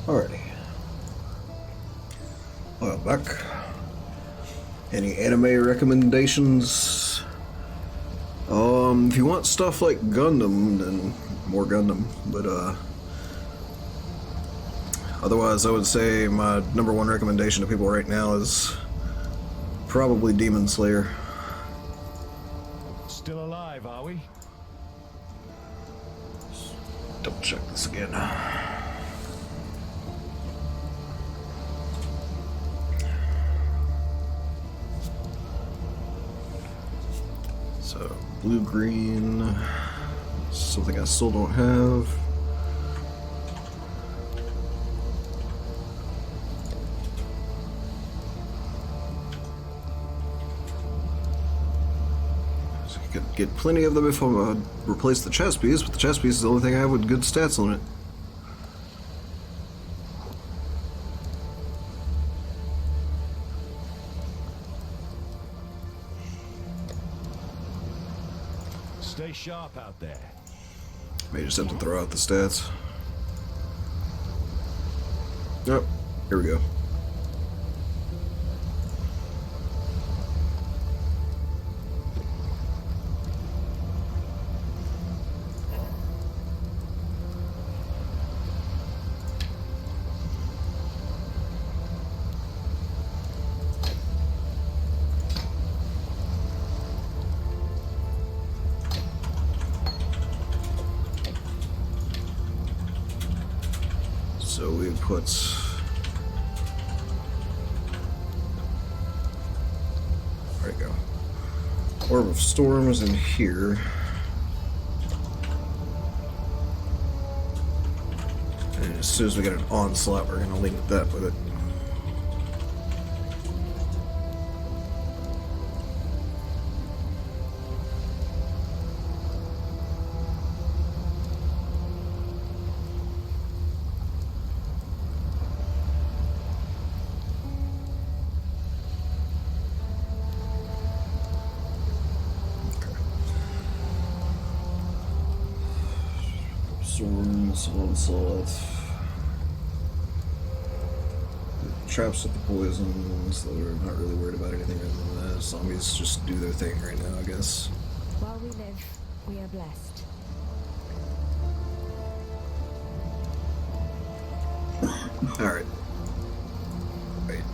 Alrighty. Well, back. Any anime recommendations? If you want stuff like Gundam, then more Gundam. But otherwise, I would say my #1 recommendation to people right now is probably Demon Slayer. Still alive, are we? Double check this again. So, blue-green, something I still don't have. So you could get plenty of them if I replace the chest piece, but the chest piece is the only thing I have with good stats on it. Stay sharp out there. May just have to throw out the stats. Oh, here we go. So we put there you go. Orb of Storms in here. And as soon as we get an onslaught, we're gonna link that with it. Storms, onslaught. Traps with the poison, so we're not really worried about anything other than that. Zombies just do their thing right now, I guess. While we live, we are blessed. Alright. Wait.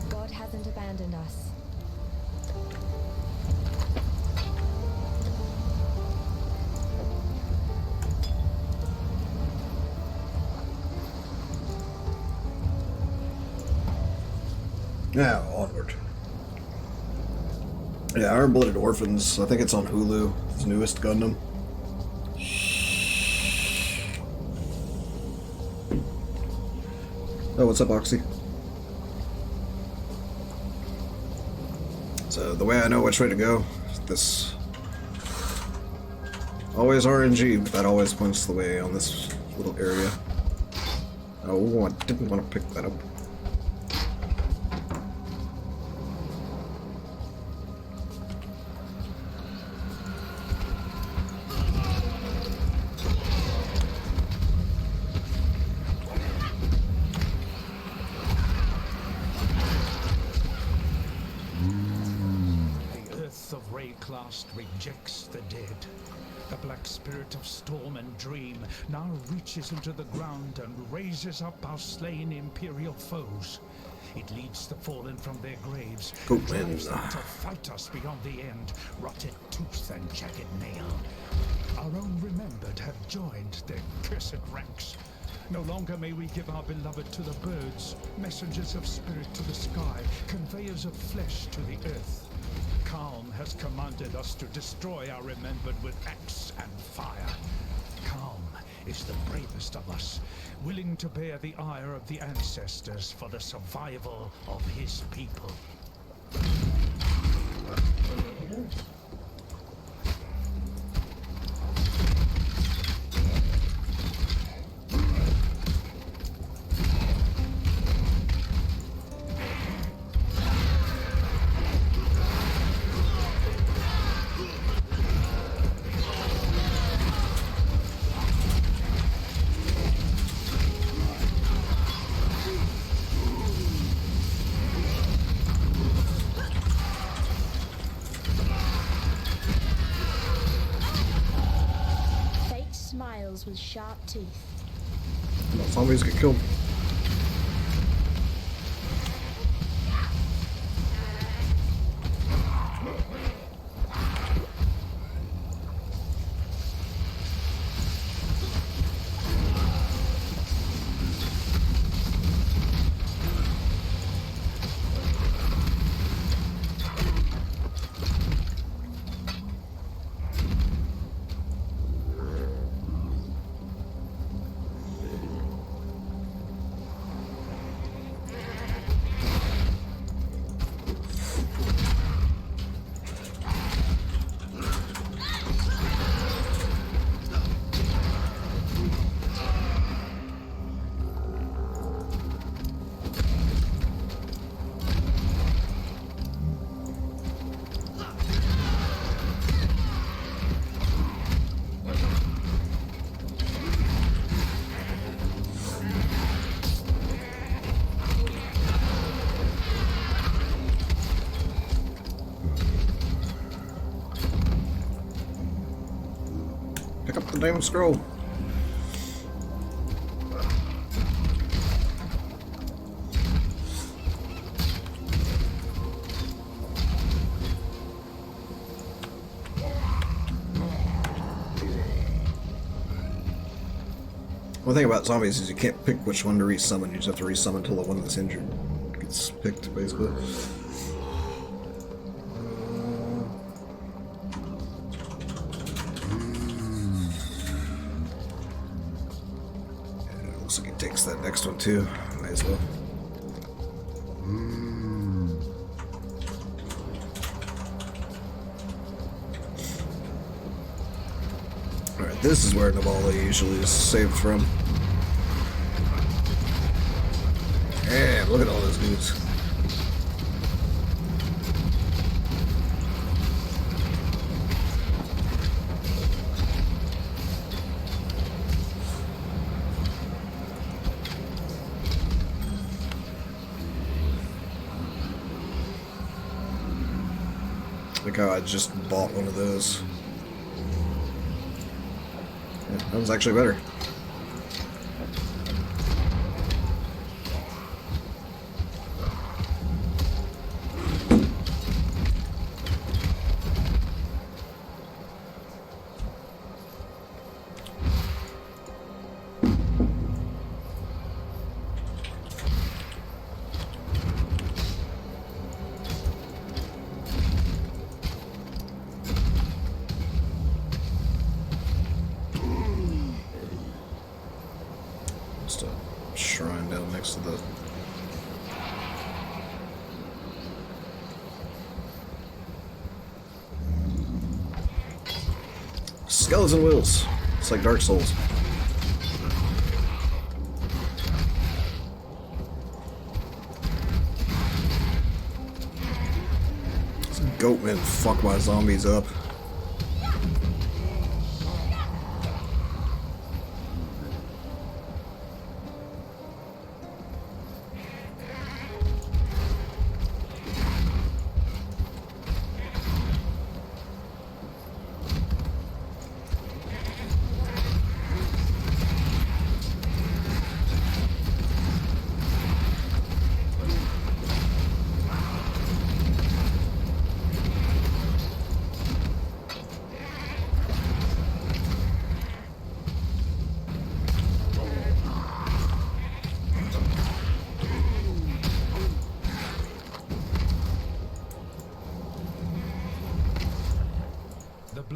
God hasn't abandoned us. Now, onward. Yeah, Iron-Blooded Orphans. I think it's on Hulu. His newest Gundam. Oh, what's up, Oxy? So, the way I know which way to go, this... Always RNG, but that always points the way on this little area. Oh, I didn't want to pick that up. Rejects the dead. The black spirit of storm and dream now reaches into the ground and raises up our slain imperial foes. It leads the fallen from their graves, drives them to fight us beyond the end, rotted tooth and jagged nail. Our own remembered have joined their cursed ranks. No longer may we give our beloved to the birds, messengers of spirit to the sky, conveyors of flesh to the earth. Calm has commanded us to destroy our remembered with axe and fire. Calm is the bravest of us, willing to bear the ire of the ancestors for the survival of his people. With sharp teeth. Zombies get killed. Pick up the damn scroll. One thing about zombies is you can't pick which one to resummon. You just have to resummon until the one that's injured gets picked, basically. Yeah, looks like it takes that next one too. Might as well. Alright, this is where Navala usually is saved from. Man, look at all those dudes. Look how I just bought one of those. Yeah, that was actually better. Shrine down next to the skeleton wheels. It's like Dark Souls. These goatmen fuck my zombies up.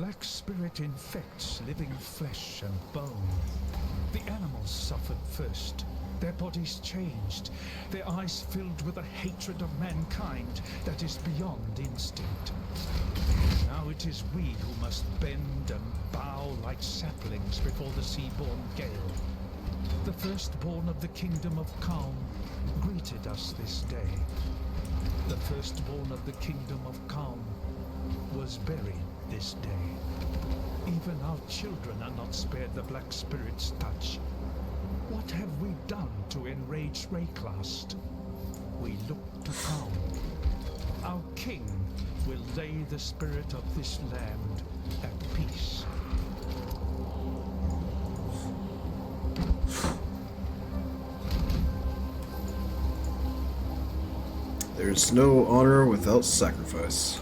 black spirit infects living flesh and bone. The animals suffered first. Their bodies changed, their eyes filled with a hatred of mankind that is beyond instinct. Now it is we who must bend and bow like saplings before the sea-born gale. The firstborn of the kingdom of calm greeted us this day. The firstborn of the kingdom of calm was buried this day. Even our children are not spared the Black Spirit's touch. What have we done to enrage Rayclast? We look to calm. Our king will lay the spirit of this land at peace. There's no honor without sacrifice.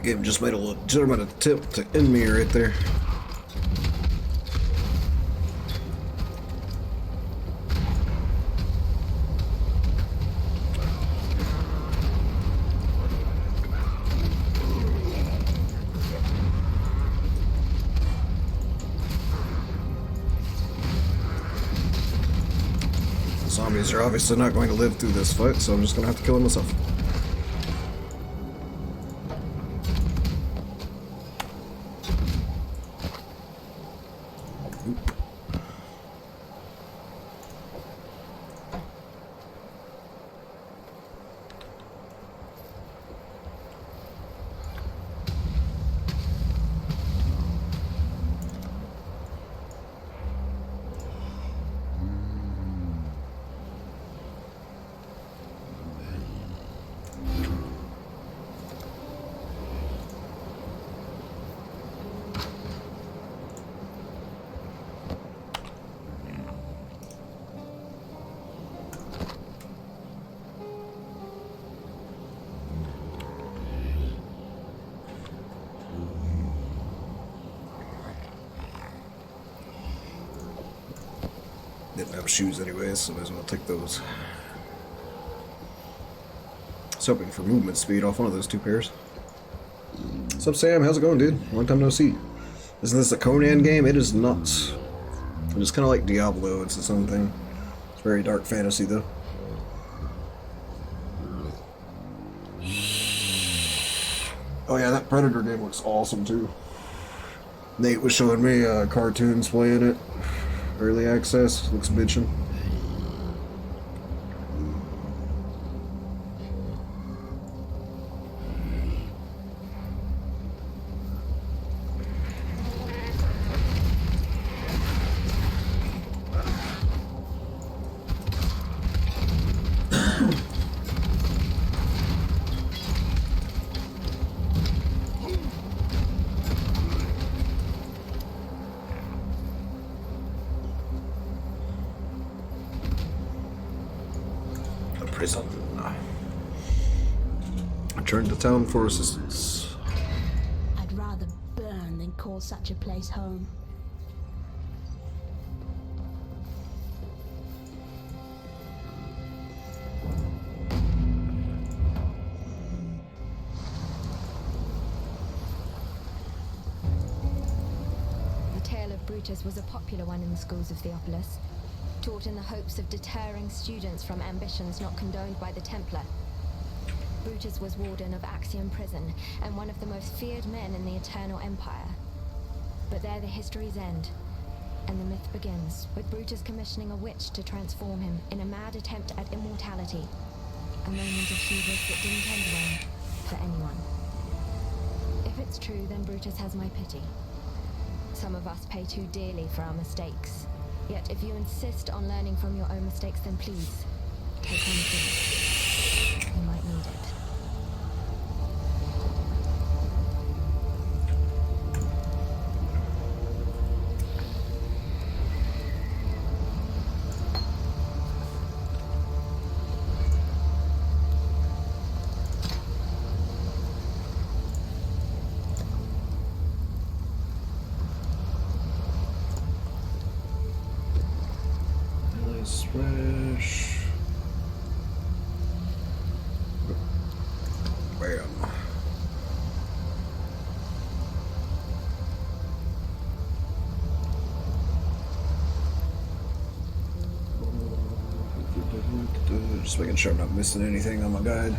Game just made a legitimate attempt to end me right there. The zombies are obviously not going to live through this fight, so I'm just going to have to kill them myself. Didn't have shoes anyways, so might as well take those. I was hoping for movement speed off one of those two pairs. What's up, Sam? How's it going, dude? Long time no see. Isn't this a Conan game? It is not. It is kind of like Diablo. It's its own thing. It's very dark fantasy, though. Oh yeah, that Predator game looks awesome, too. Nate was showing me cartoons playing it. Early access, looks bitchin'. Return to town for assistance. I'd rather burn than call such a place home. The tale of Brutus was a popular one in the schools of Theopolis, taught in the hopes of deterring students from ambitions not condoned by the Templar. Brutus was warden of Axiom Prison and one of the most feared men in the Eternal Empire. But there the histories end, and the myth begins, with Brutus commissioning a witch to transform him in a mad attempt at immortality. A moment of hubris that didn't end well for anyone. If it's true, then Brutus has my pity. Some of us pay too dearly for our mistakes. Yet if you insist on learning from your own mistakes, then please, take on the things. You might need it. Splash. Bam. Just making sure I'm not missing anything on my guide.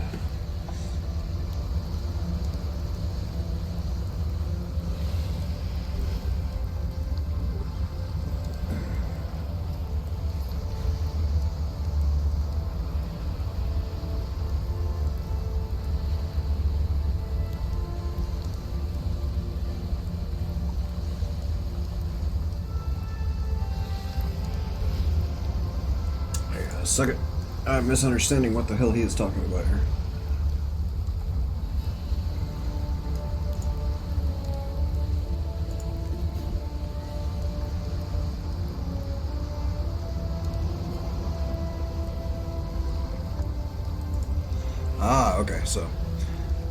Second, I'm misunderstanding what the hell he is talking about here. Ah, okay, so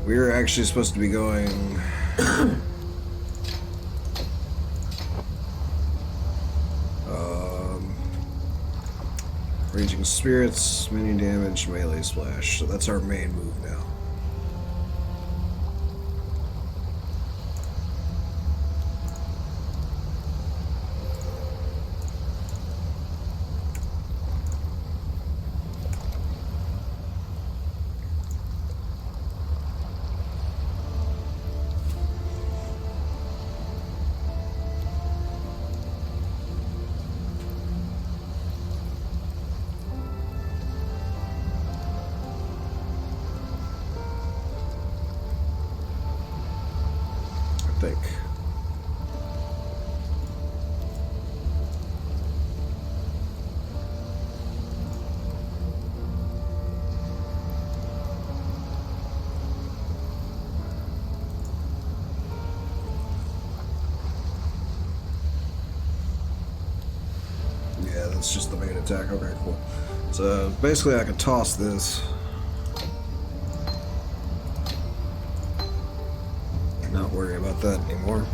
we're actually supposed to be going Raging Spirits, minion damage, melee splash. So that's our main move now. Think. Yeah, that's just the main attack. Okay, cool. So basically I can toss this. Not worry about that anymore.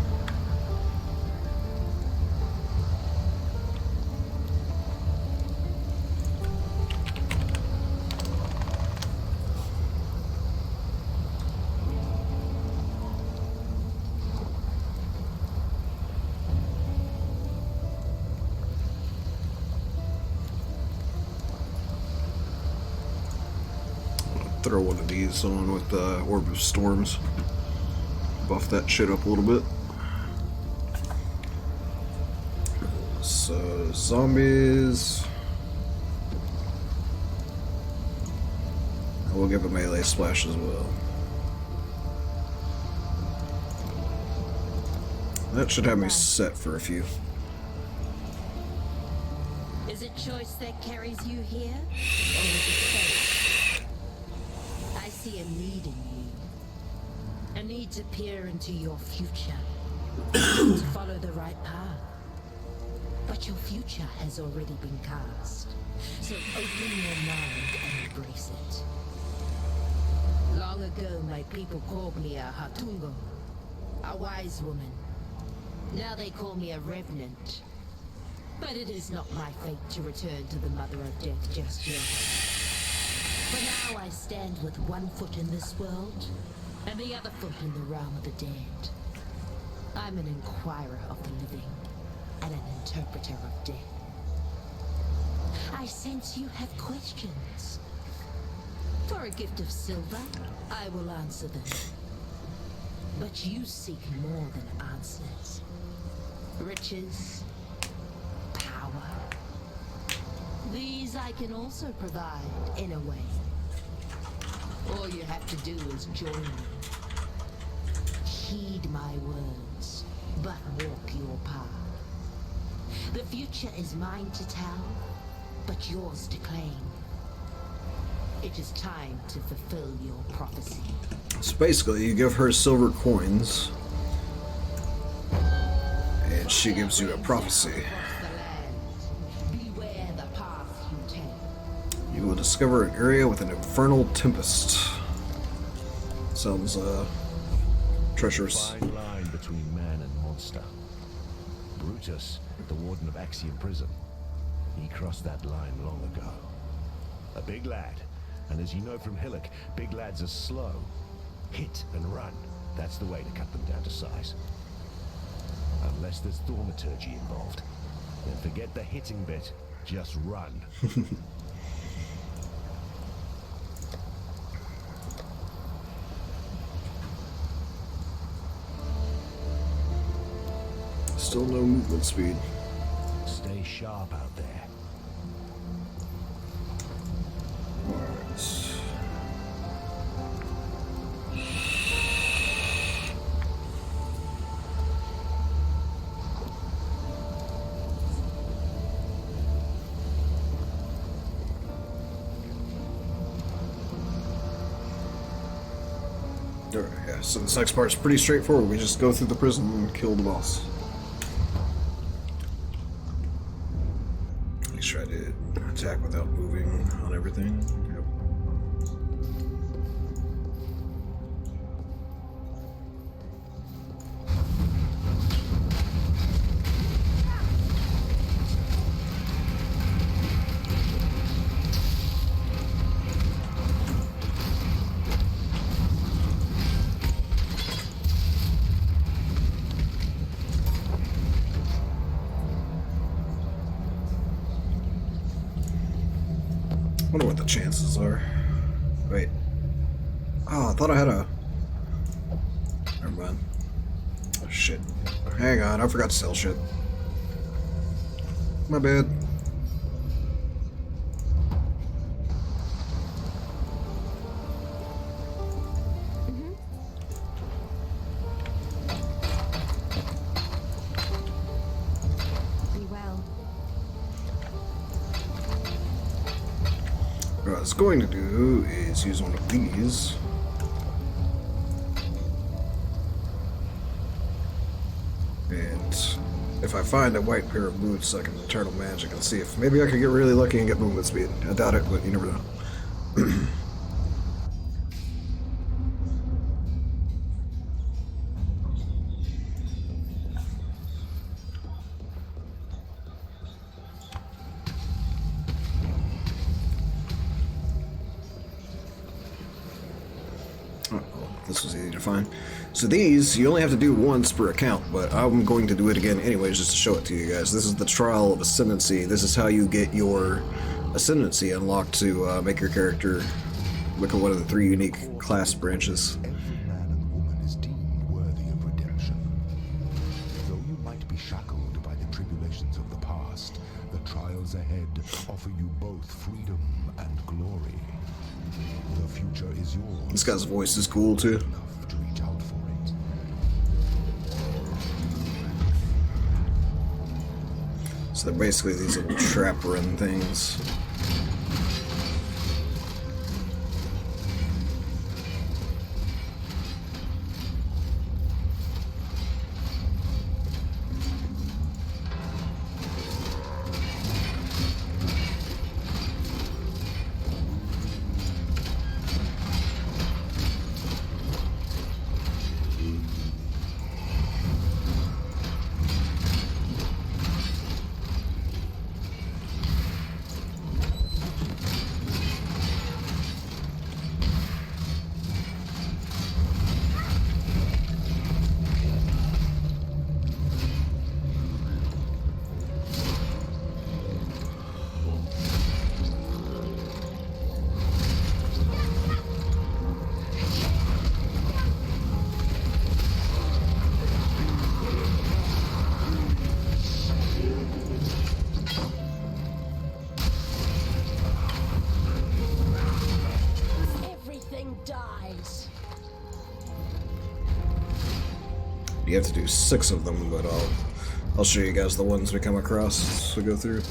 Throw one of these on with the Orb of Storms. Buff that shit up a little bit. So, zombies. We'll give a melee splash as well. That should have me set for a few. Is it choice that carries you here? Or is it fate? I see a need in you. A need to peer into your future, to follow the right path. But your future has already been cast, so open your mind and embrace it. Long ago, my people called me a Hatungo, a wise woman. Now they call me a revenant. But it is not my fate to return to the Mother of Death just yet. For now, I stand with one foot in this world, and the other foot in the realm of the dead. I'm an inquirer of the living, and an interpreter of death. I sense you have questions. For a gift of silver, I will answer them. But you seek more than answers. Riches, power. These I can also provide, in a way. All you have to do is join me. Heed my words, but walk your path. The future is mine to tell, but yours to claim. It is time to fulfill your prophecy. So basically, you give her silver coins, and she gives you a prophecy. Beware the path you take. You will discover an area with an infernal tempest. Sounds, treacherous. Fine line between man and monster. Brutus, the warden of Axiom Prison, he crossed that line long ago. A big lad, and as you know from Hillock, big lads are slow. Hit and run, that's the way to cut them down to size. Unless there's thaumaturgy involved, then forget the hitting bit, just run. Still no movement speed. Stay sharp out there. Alright. Alright, yeah, so this next part's pretty straightforward. We just go through the prison and kill the boss. Let's try to attack without moving on everything. Yep. Wonder what the chances are. Wait. Oh, I thought I had a... Never mind. Oh, shit. Hang on, I forgot to sell shit. My bad. What I was going to do is use one of these. And if I find a white pair of boots, I can eternal magic and see if maybe I could get really lucky and get movement speed. I doubt it, but you never know. This was easy to find. So these, you only have to do once per account, but I'm going to do it again anyways just to show it to you guys. This is the Trial of Ascendancy. This is how you get your Ascendancy unlocked to make your character look at one of the 3 unique class branches. Every man and woman is deemed worthy of redemption. Though you might be shackled by the tribulations of the past, the trials ahead offer you both freedom and glory. The future is yours. This guy's voice is cool too. Enough to reach out for it. So they're basically these little trap run things. You have to do 6 of them, but I'll show you guys the ones we come across as we go through.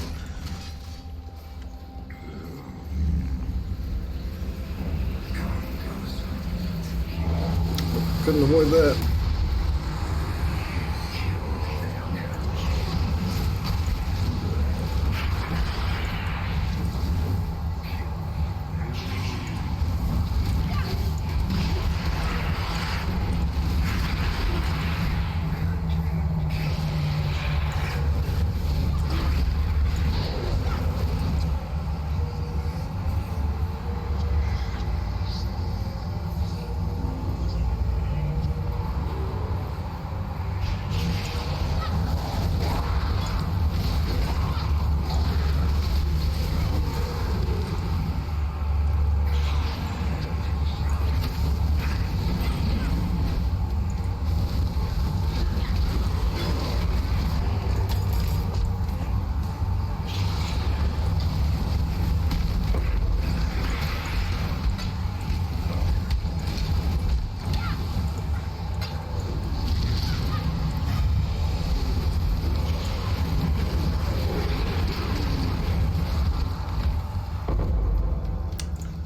Couldn't avoid that.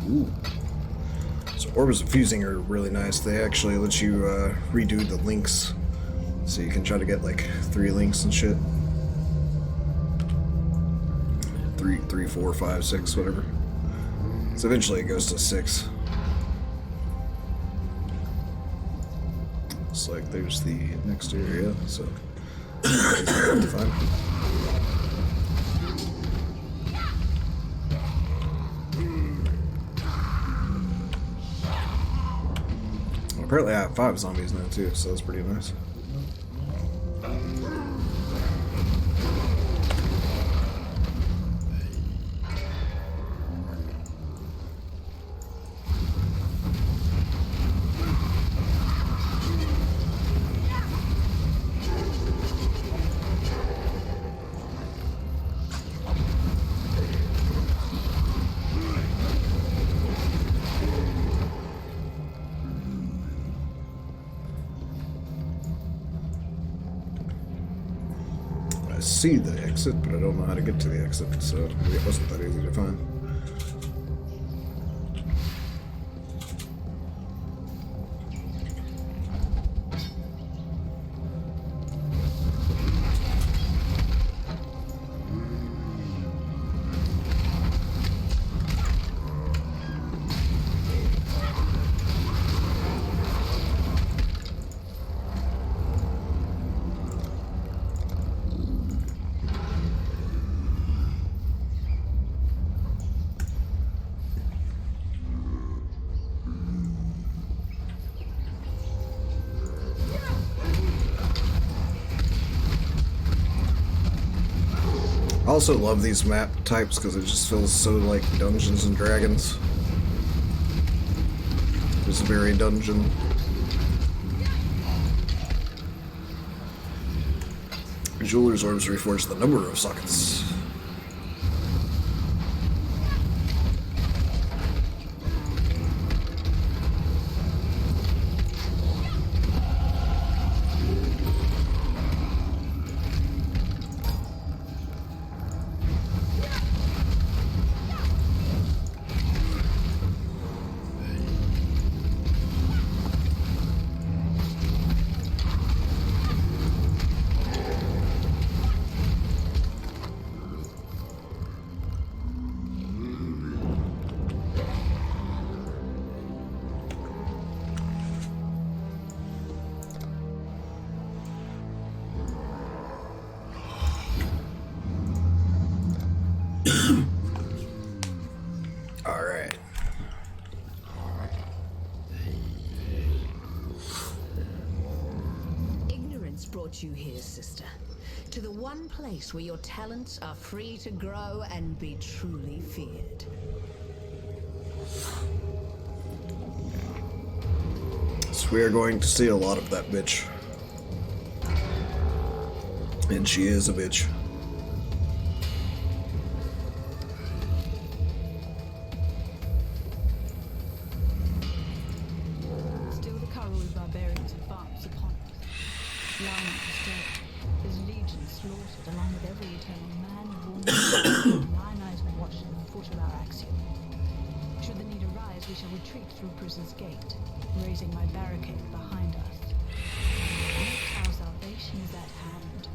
Ooh. So orbs of fusing are really nice. They actually let you redo the links, so you can try to get like 3 links and shit. 3, 4, 5, 6, whatever. So eventually it goes to 6. Looks like there's the next area, so fine. Apparently I have 5 zombies now too, so that's pretty nice. I see the exit, but I don't know how to get to the exit, so maybe it wasn't that easy to find. I also love these map types because it just feels so like Dungeons and Dragons. It's very dungeon. Jeweler's orbs reforge the number of sockets. You here, sister, to the one place where your talents are free to grow and be truly feared. So we are going to see a lot of that bitch. And she is a bitch. Still the Karui barbarians advance upon us. retreat through Prisoner's Gate, raising my barricade behind us. Our salvation is at hand.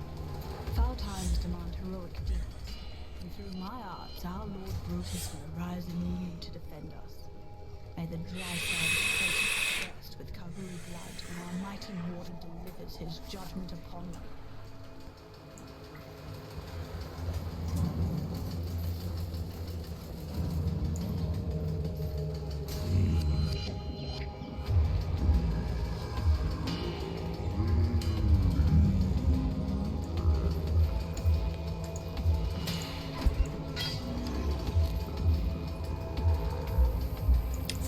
Foul times demand heroic deeds, and through my arts, our Lord Brutus will rise anew to defend us. May the dry side be burst with Kahuri blood when our mighty warden delivers his judgment upon them.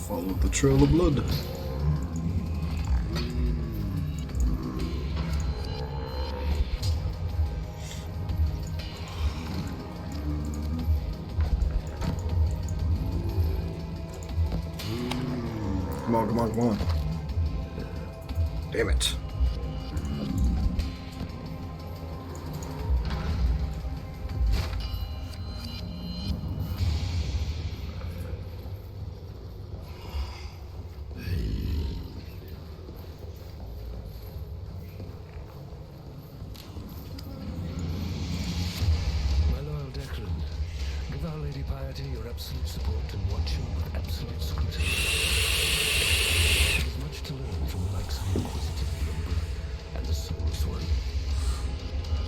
Follow the trail of blood. Come on, come on, come on. Damn it. Your absolute support and watch you with absolute scrutiny. There's much to learn from the likes of the Inquisitive and the Soulless One.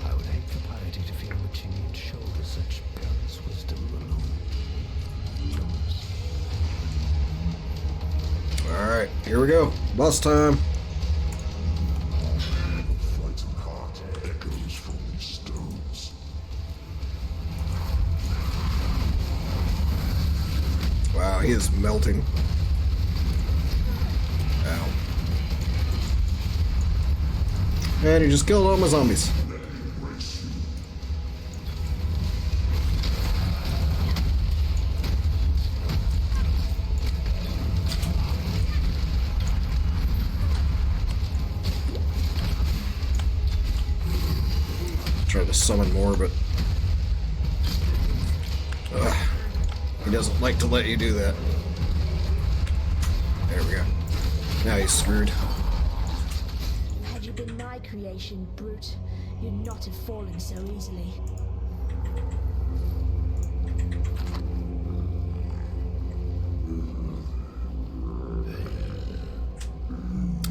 I would hate for piety to feel that she need shoulder such perilous wisdom alone. Alright, here we go. Boss time. Wow, he is melting. Ow. And he just killed all my zombies. Try to summon more, but he doesn't like to let you do that. There we go. Now he's screwed. Had you been my creation, brute, you'd not have fallen so easily.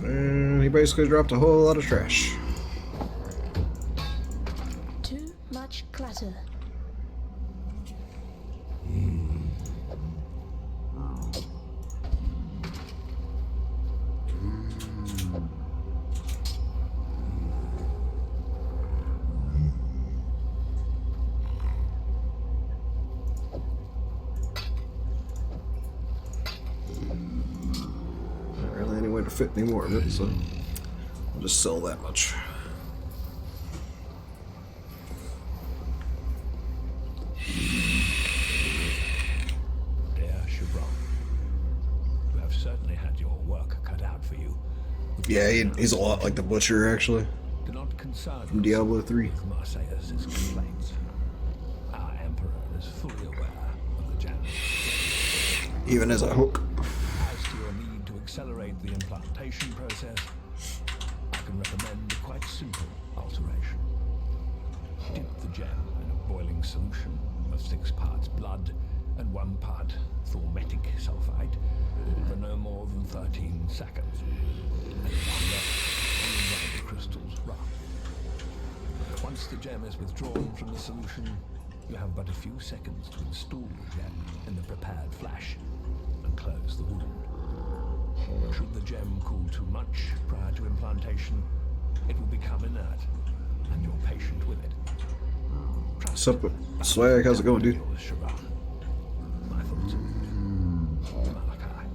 And he basically dropped a whole lot of trash. Too much clutter. To fit any more of it, so I'll just sell that much. Dear Chevron, you have certainly had your work cut out for you. Yeah, he's a lot like the Butcher, actually. Do not concern from Diablo 3. Marseilles' complaints. Our Emperor is fully aware of the jam. Even as a hook. As to your need to accelerate the implantation process, I can recommend a quite simple alteration. Dip the gem in a boiling solution of 6 parts blood and 1 part thormetic sulfide for no more than 13 seconds. And let the crystals run. Once the gem is withdrawn from the solution, you have but a few seconds to install the gem in the prepared flash and close the wound. Should the gem cool too much prior to implantation, it will become inert, and you're patient with it. What's up, Swag? How's it going, dude? My thoughts are Malachi.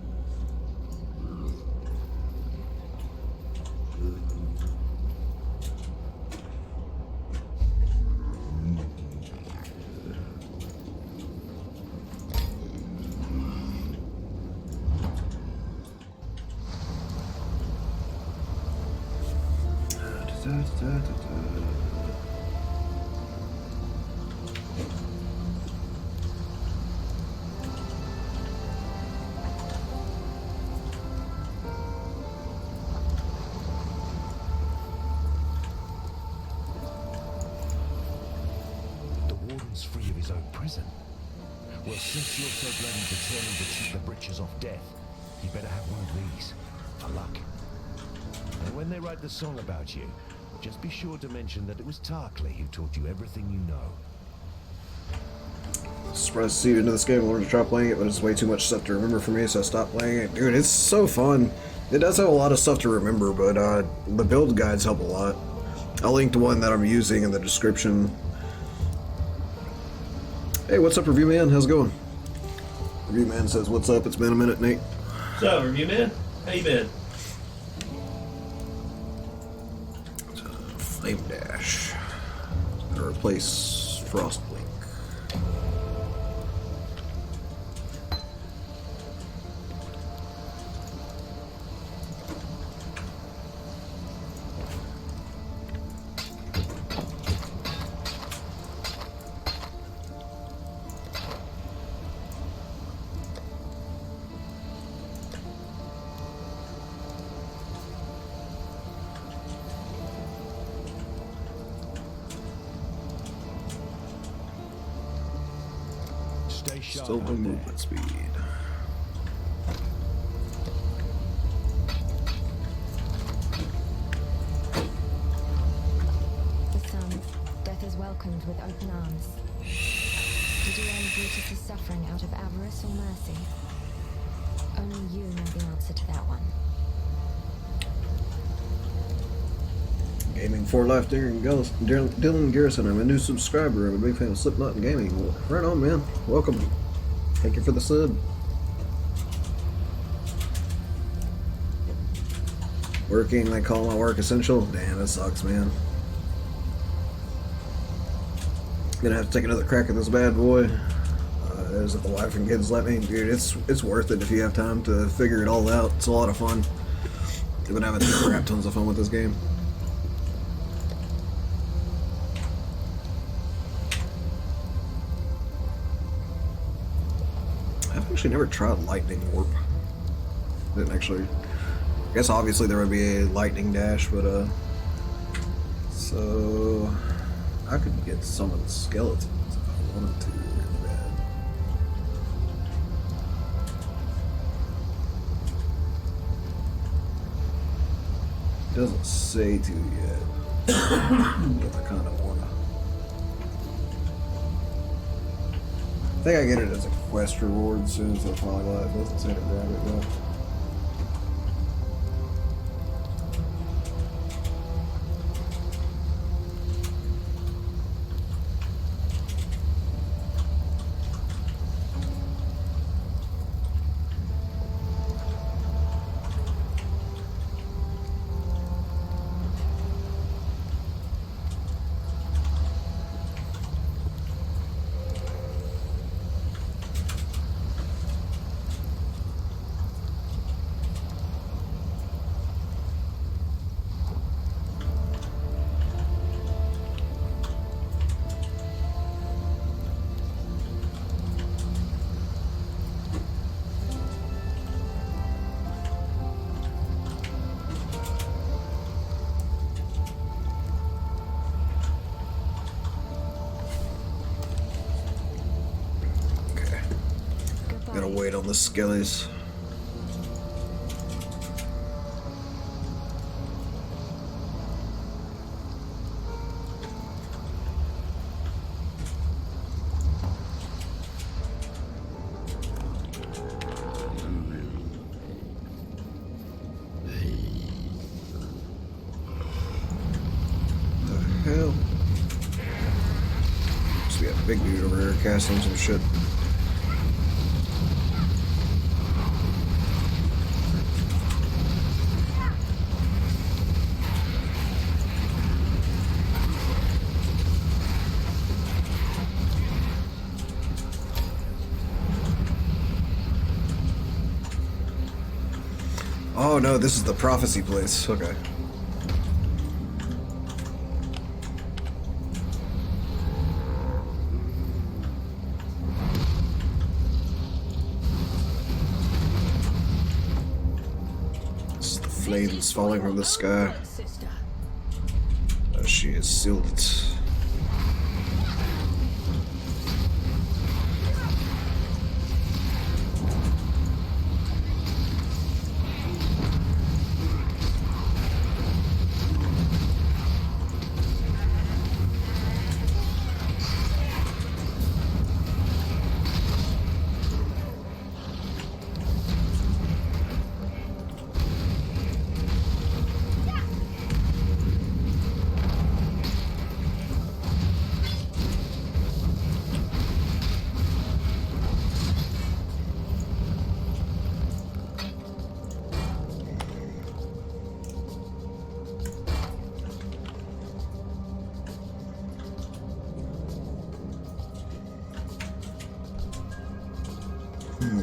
own prison. Well, since you're so bloody determined to keep the britches off death, you better have one of these, for luck. And when they write the song about you, just be sure to mention that it was Tarkley who taught you everything you know. Surprised to see you into this game. I wanted to try playing it, but it's way too much stuff to remember for me, so I stopped playing it. Dude, it's so fun. It does have a lot of stuff to remember, but the build guides help a lot. I'll link the one that I'm using in the description. Hey, what's up, Review Man? How's it going? Review Man says, what's up? It's been a minute, Nate. What's up, Review Man? How you been? Flame Dash. To replace Frost Blink. Still no movement speed. The sun, death is welcomed with open arms. Did you end Brutus's suffering out of avarice or mercy? Only you know the answer to that one. Gaming for Life, Dylan Garrison. I'm a new subscriber. I'm a big fan of Slipknot and gaming. Well, right on, man. Welcome. Thank you for the sub. Working, they call my work essential. Damn, that sucks, man. Gonna have to take another crack at this bad boy. As if the wife and kids let me. Dude, it's worth it if you have time to figure it all out. It's a lot of fun. I've been having crap tons of fun with this game. I've actually never tried Lightning Warp. Didn't actually. I guess obviously there would be a Lightning Dash, but so I could get some of the skeletons if I wanted to really bad. Doesn't say to yet, but I kind of wanna. I think I get it as a quest reward soon, so probably why it doesn't say to grab it though. Gotta wait on the skellies. The hell? Must be a big dude over here casting some shit. Oh no, this is the prophecy place. Okay. This is the flames falling from the sky. As she has sealed it. I'm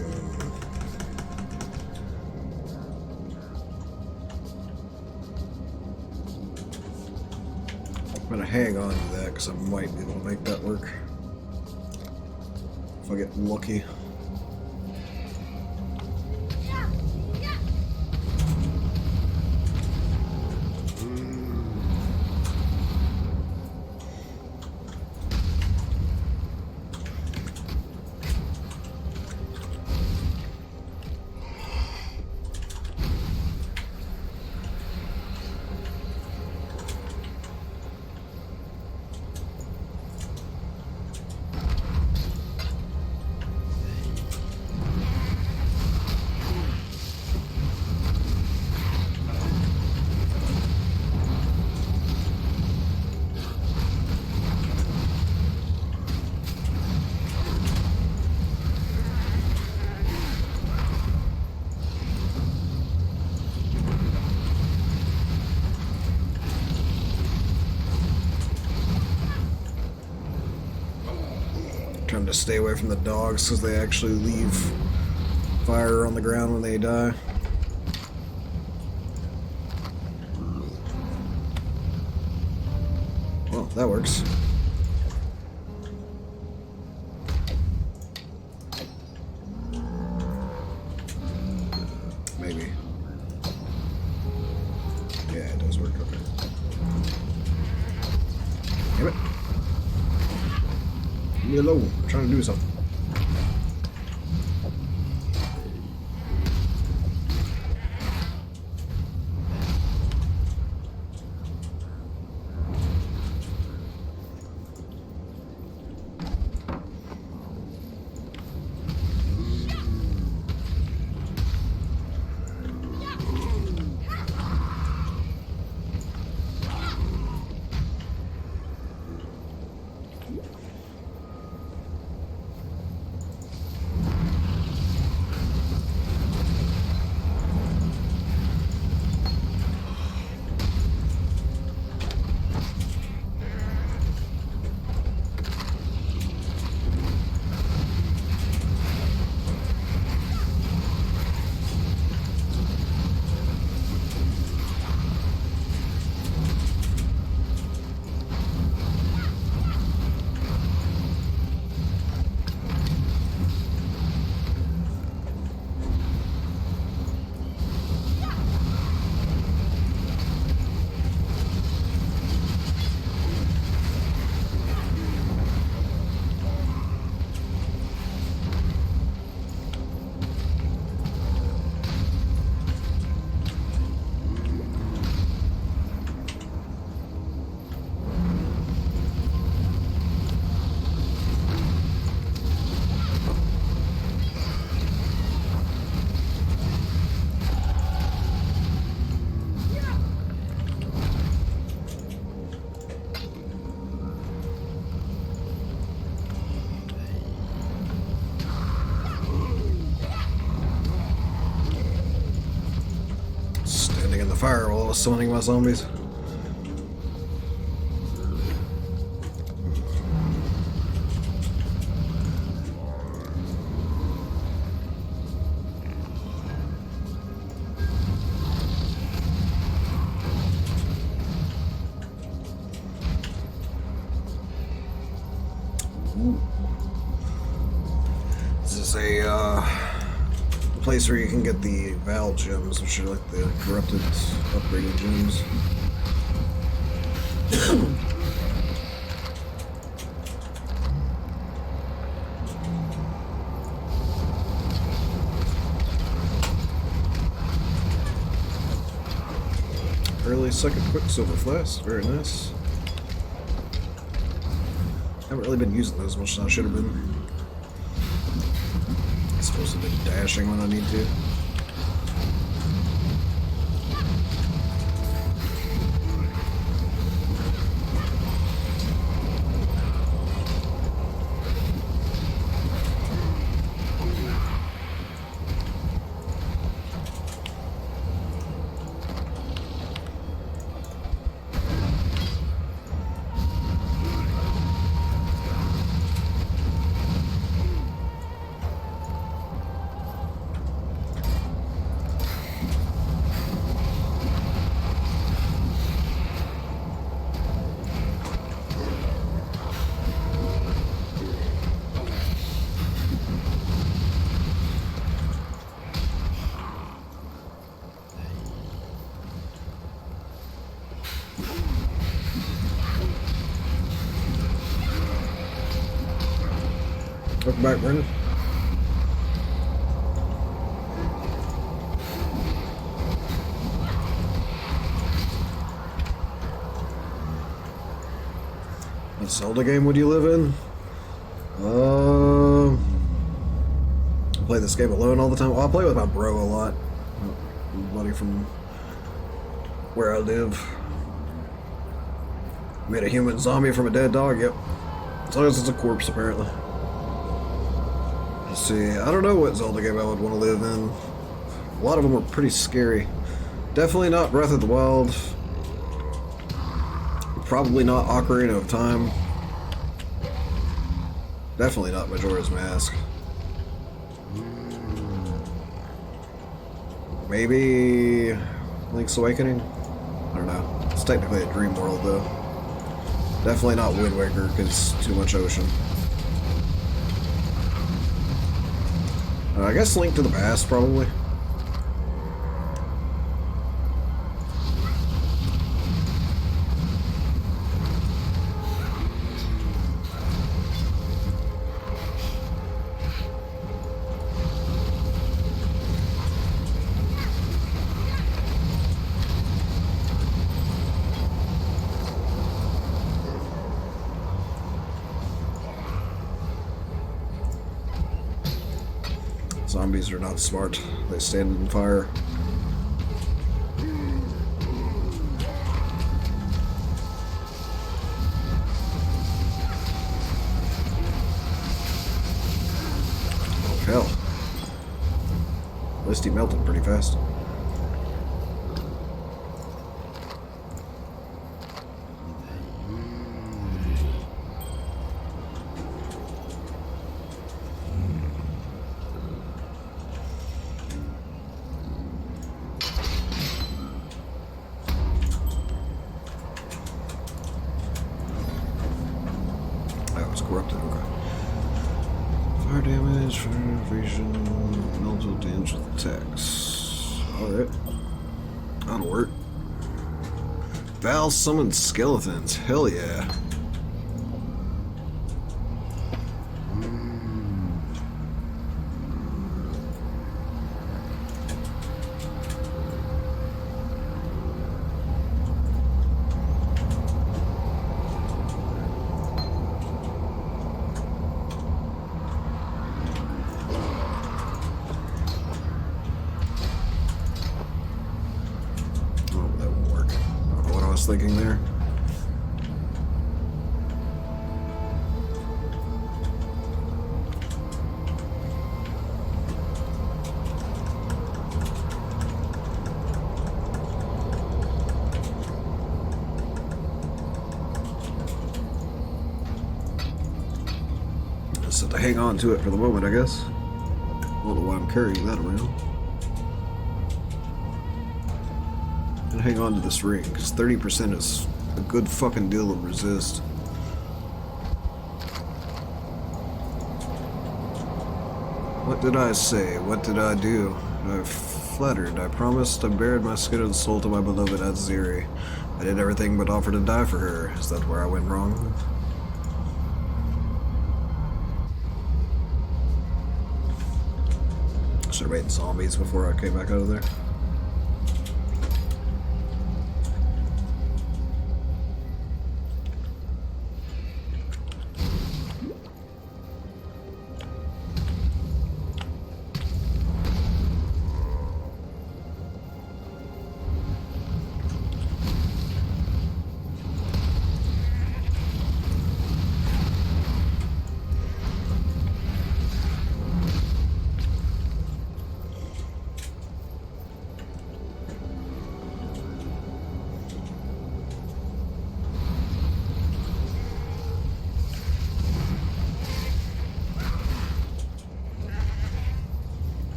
gonna hang on to that because I might be able to make that work if I get lucky. Trying to stay away from the dogs because they actually leave fire on the ground when they die. Well, that works. Maybe. Yeah, it does work. Okay. Damn it. Leave me alone. I'm trying to do something. Fire while I was summoning my zombies. Ooh. This is a place where you can get the Val gems, which are like the corrupted, upgraded gems. Early second Quicksilver Flask, very nice. Haven't really been using those much as I should have been. Supposed to be dashing when I need to. Welcome back, Brendan. What Zelda game would you live in? Play this game alone all the time. Well, I play with my bro a lot. Buddy from where I live. Made a human zombie from a dead dog, yep. As long as it's a corpse, apparently. Let's see, I don't know what Zelda game I would want to live in. A lot of them are pretty scary. Definitely not Breath of the Wild. Probably not Ocarina of Time. Definitely not Majora's Mask. Maybe Link's Awakening? I don't know. It's technically a dream world, though. Definitely not Wind Waker, because too much ocean. I guess Link to the Past, probably. Zombies are not smart. They stand in fire. Oh, hell. At least he melted pretty fast. Corrupted, okay. Fire damage, fire evasion, mental damage with attacks. Alright. That'll work. Val summoned skeletons. Hell yeah. Thinking there. Just have to hang on to it for the moment, I guess. I don't know why I'm carrying that around. Hang on to this ring, because 30% is a good fucking deal of resist. What did I say? What did I do? I flattered. I promised. I bared my skin and soul to my beloved Aziri. I did everything but offer to die for her. Is that where I went wrong? Should have made zombies before I came back out of there.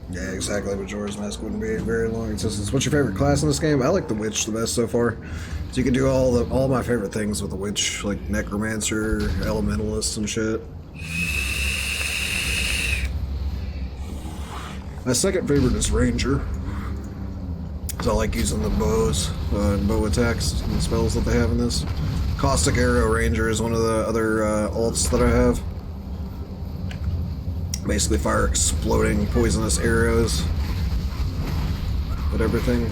Yeah, exactly. Majora's Mask wouldn't be a very long existence. What's your favorite class in this game? I like the Witch the best so far. So you can do all my favorite things with the Witch, like Necromancer, Elementalist, and shit. My second favorite is Ranger. So I like using the bows and bow attacks and spells that they have in this. Caustic Arrow Ranger is one of the other alts that I have. Basically fire exploding poisonous arrows at everything.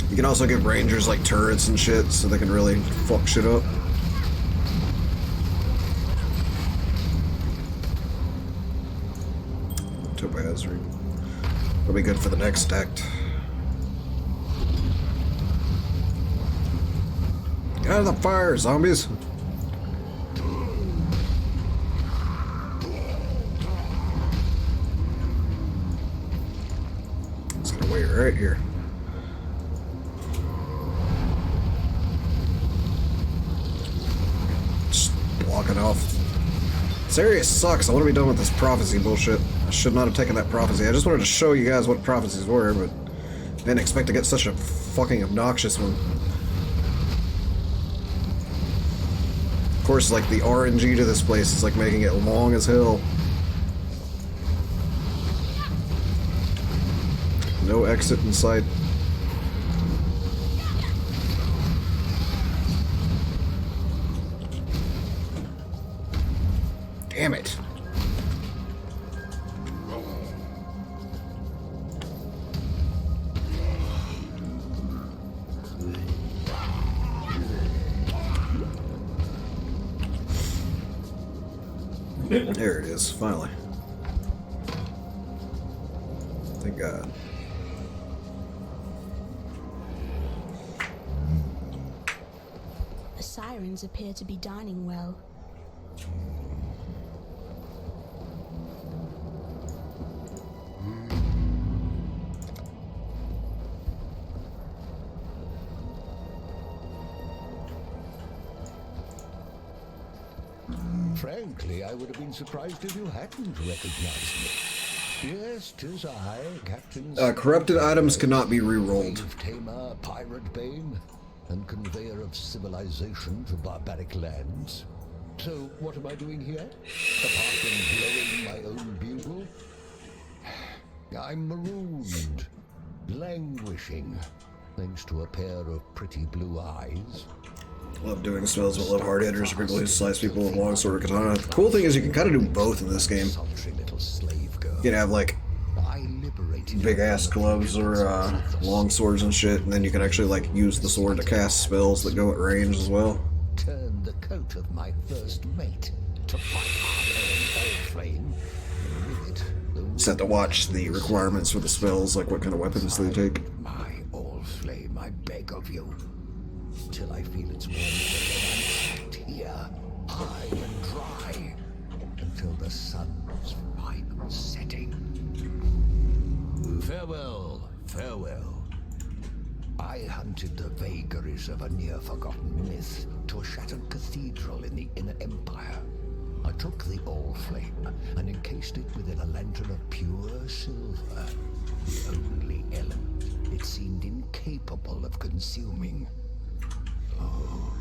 You can also give Rangers like turrets and shit so they can really fuck shit up. Topaz ring. That'll be good for the next act. Get out of the fire, zombies! It's gonna wait right here. Just blocking off. This area sucks. I want to be done with this prophecy bullshit. I should not have taken that prophecy. I just wanted to show you guys what prophecies were, but I didn't expect to get such a fucking obnoxious one. Of course, like, the RNG to this place is like making it long as hell. No exit in sight. Damn it. There it is, finally. Thank God. The sirens appear to be dining well. Frankly, I would have been surprised if you hadn't recognized me. Yes, 'tis I, Captain. Corrupted items cannot be re-rolled. Tamer, pirate bane, and conveyor of civilization to barbaric lands. So, what am I doing here? Apart from blowing my own bugle? I'm marooned, languishing, thanks to a pair of pretty blue eyes. Love doing spells with love hard hitters or people who slice people with longsword or katana. The cool thing is you can kind of do both in this game. You can have like big ass gloves or long swords and shit, and then you can actually like use the sword to cast spells that go at range as well. Turn the coat of my first mate to my hard-earned flame. With it, Just have to watch the requirements for the spells, like what kind of weapons they take. my all flame, I beg of you. Till I feel its warmth again, I'm here, high and dry, until the sun's final setting. Farewell, farewell. I hunted the vagaries of a near-forgotten myth to a shattered cathedral in the Inner Empire. I took the All-Flame and encased it within a lantern of pure silver, the only element it seemed incapable of consuming. Oh,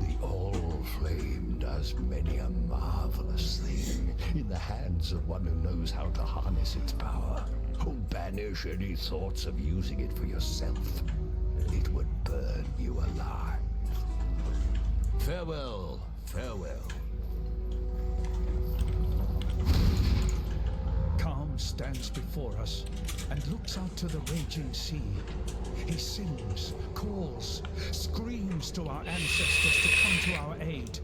the All-Flame does many a marvelous thing in the hands of one who knows how to harness its power. Oh, banish any thoughts of using it for yourself. It would burn you alive. Farewell, farewell. Calm stands before us and looks out to the raging sea. He sings, calls, screams to our ancestors to come to our aid.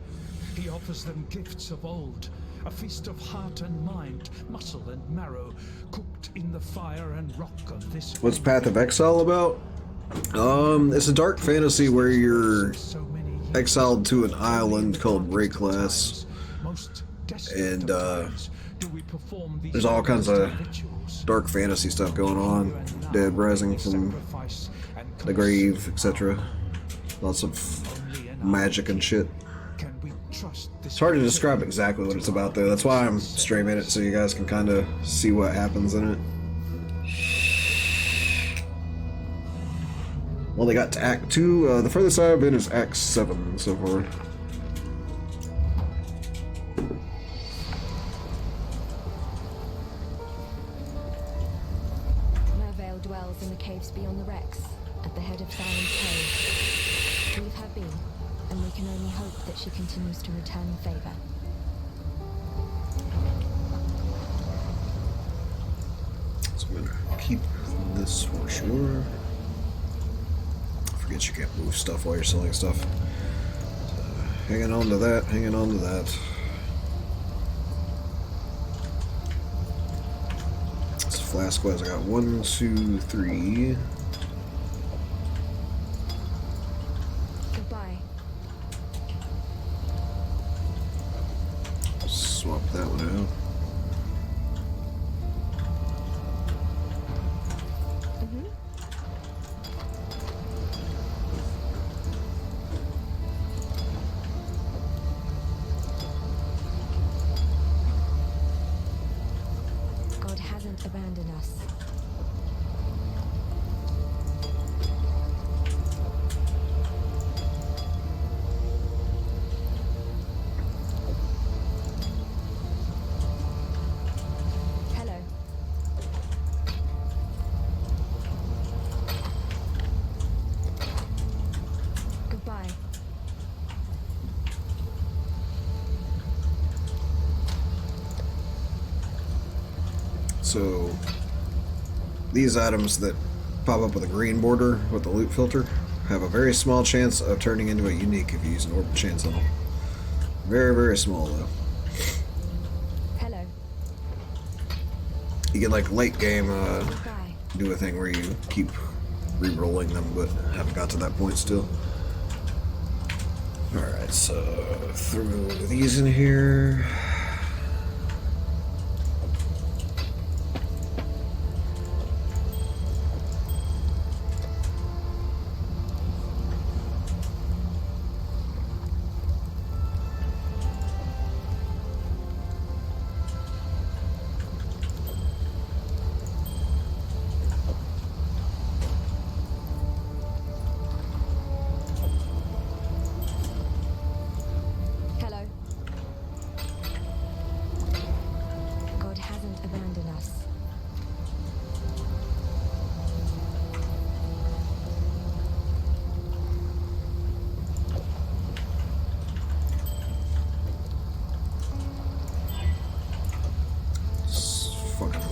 He offers them gifts of old, a feast of heart and mind, muscle and marrow, cooked in the fire and rock of this. What's Path of Exile about? It's a dark fantasy where you're exiled to an island called Rayclass, and there's all kinds of dark fantasy stuff going on. Dead rising from the grave, etc. Lots of magic and shit. trust this. It's hard to describe exactly what it's about, though. That's why I'm streaming it, so you guys can kind of see what happens in it. Well, they got to Act 2. The furthest I've been is Act 7 so far. Mervale dwells in the caves beyond the wrecks, at the head of Siren's Cave. Leave her be, and we can only hope that she continues to return favor. So I'm gonna keep this for sure. Forget you can't move stuff while you're selling stuff. Hanging on to that, hanging on to that. This flask wise, I got 1, 2, 3. Goodbye. Swap that one out. Abandon us. Hello. Goodbye. So these items that pop up with a green border with the loot filter have a very small chance of turning into a unique if you use an orb chance on them. Very, very small though. Hello. You can like late game do a thing where you keep re-rolling them, but haven't got to that point still. Alright, so throw these in here.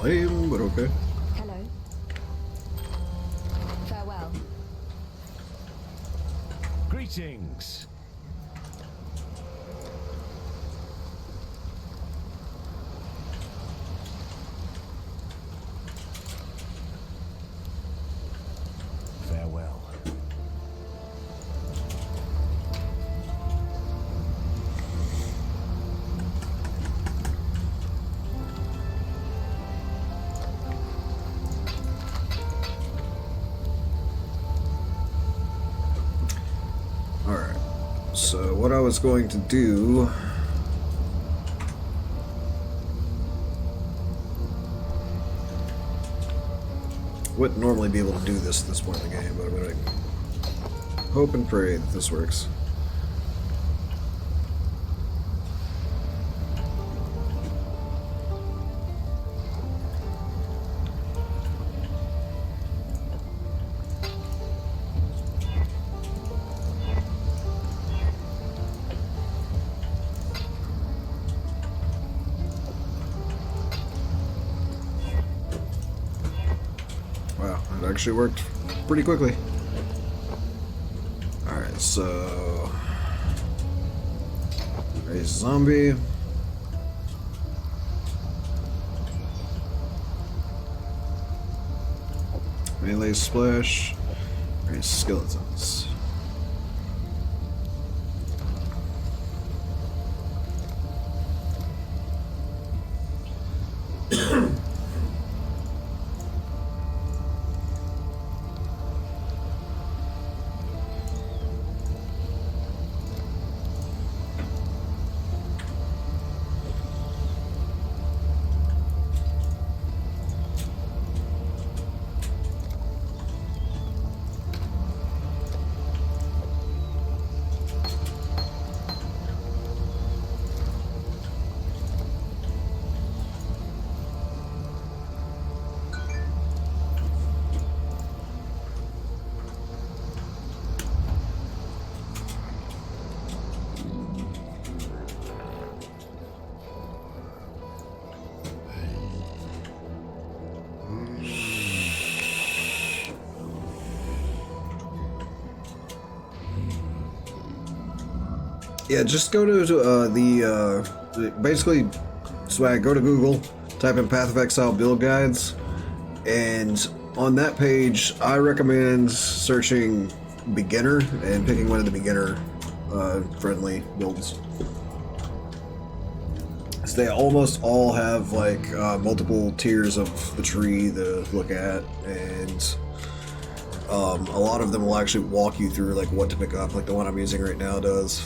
Lame, but okay. Hello. Farewell. Greetings. Farewell. So what I was going to do wouldn't normally be able to do this at this point in the game, but I'm gonna hope and pray that this works. Actually worked pretty quickly. Alright, so raise zombie. Melee splash. Raise skeletons. Yeah, just go to basically, Swag, go to Google, type in Path of Exile build guides, and on that page, I recommend searching beginner and picking one of the beginner friendly builds. So they almost all have like multiple tiers of the tree to look at, and a lot of them will actually walk you through like what to pick up, like the one I'm using right now does.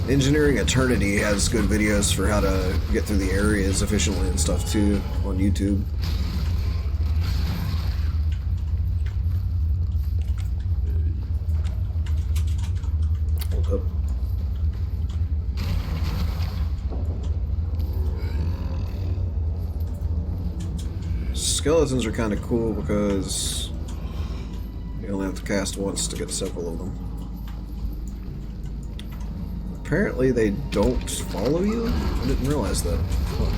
Engineering Eternity has good videos for how to get through the areas efficiently and stuff too on YouTube. Hold up. Skeletons are kind of cool because you only have to cast once to get several of them. Apparently they don't follow you? I didn't realize that. Huh.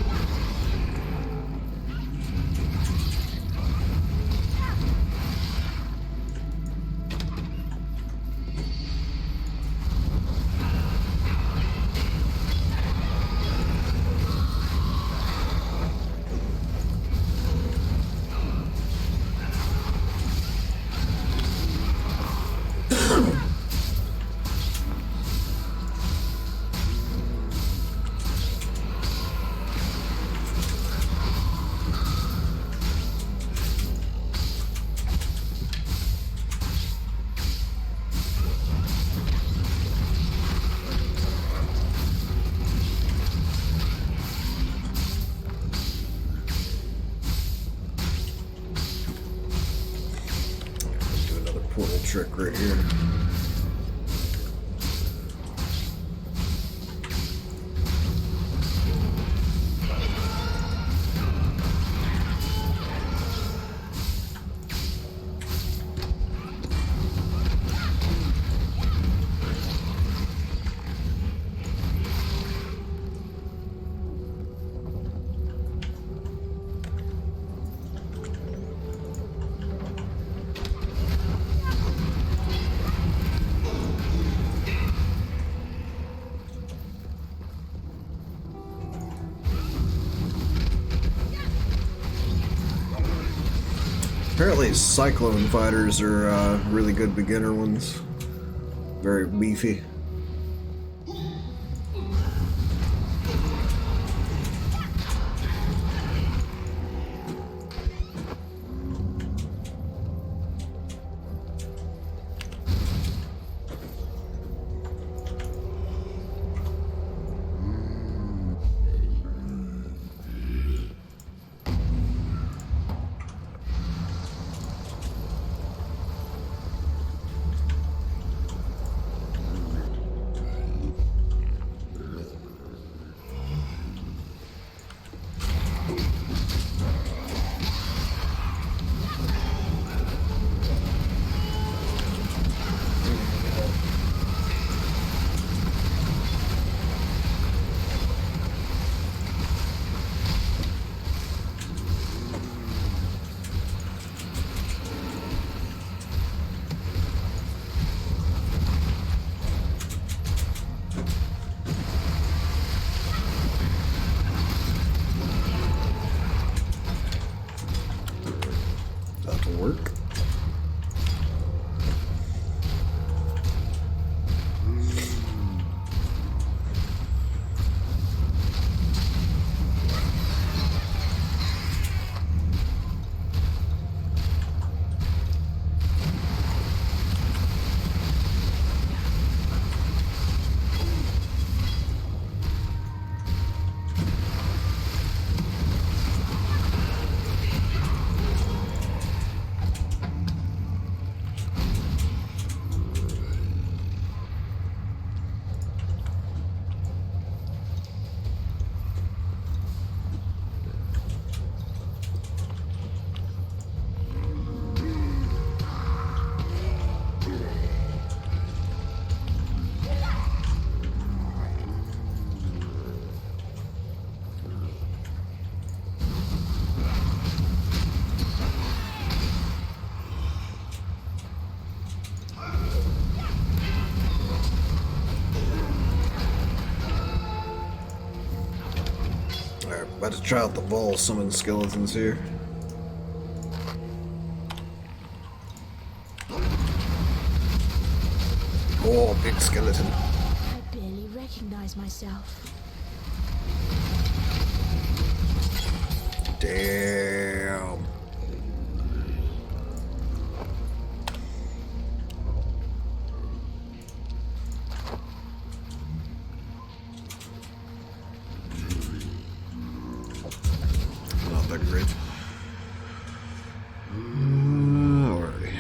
Trick right here. Apparently Cyclone Fighters are really good beginner ones. Very beefy. About to try out the Vol summon skeletons here. Oh, big skeleton. I barely recognize myself. Damn. Not that great. Alrighty.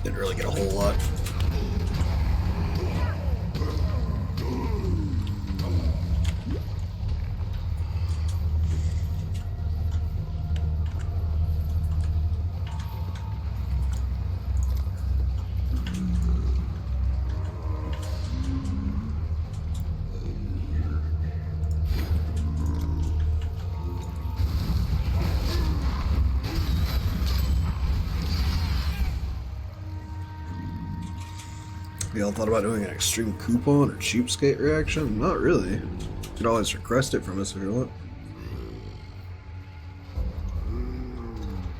Didn't really get a whole lot. Y'all thought about doing an extreme coupon or cheapskate reaction? Not really. You could always request it from us if you want.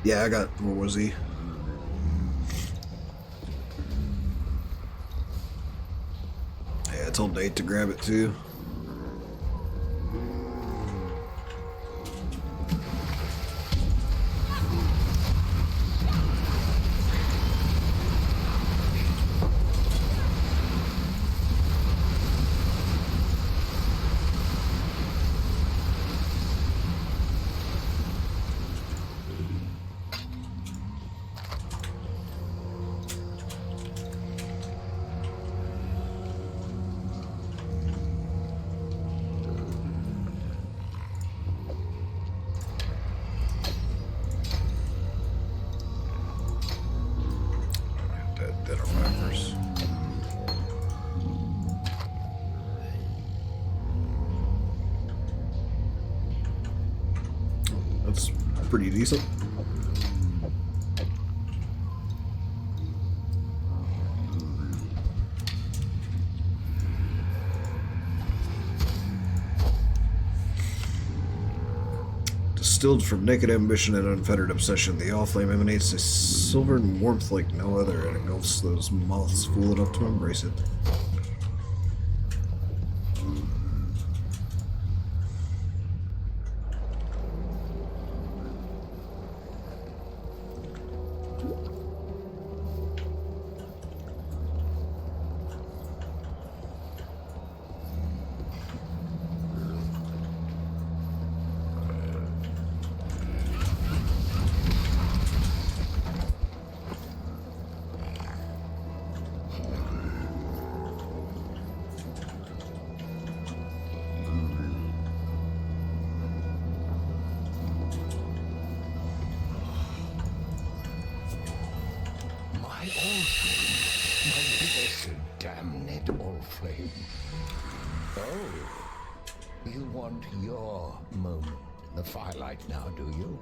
Yeah, I got, where was he? Yeah, I told Nate to grab it too. That's pretty decent. Distilled from naked ambition and unfettered obsession, the all-flame emanates a silver warmth like no other and engulfs those moths fool enough to embrace it. Now, do you?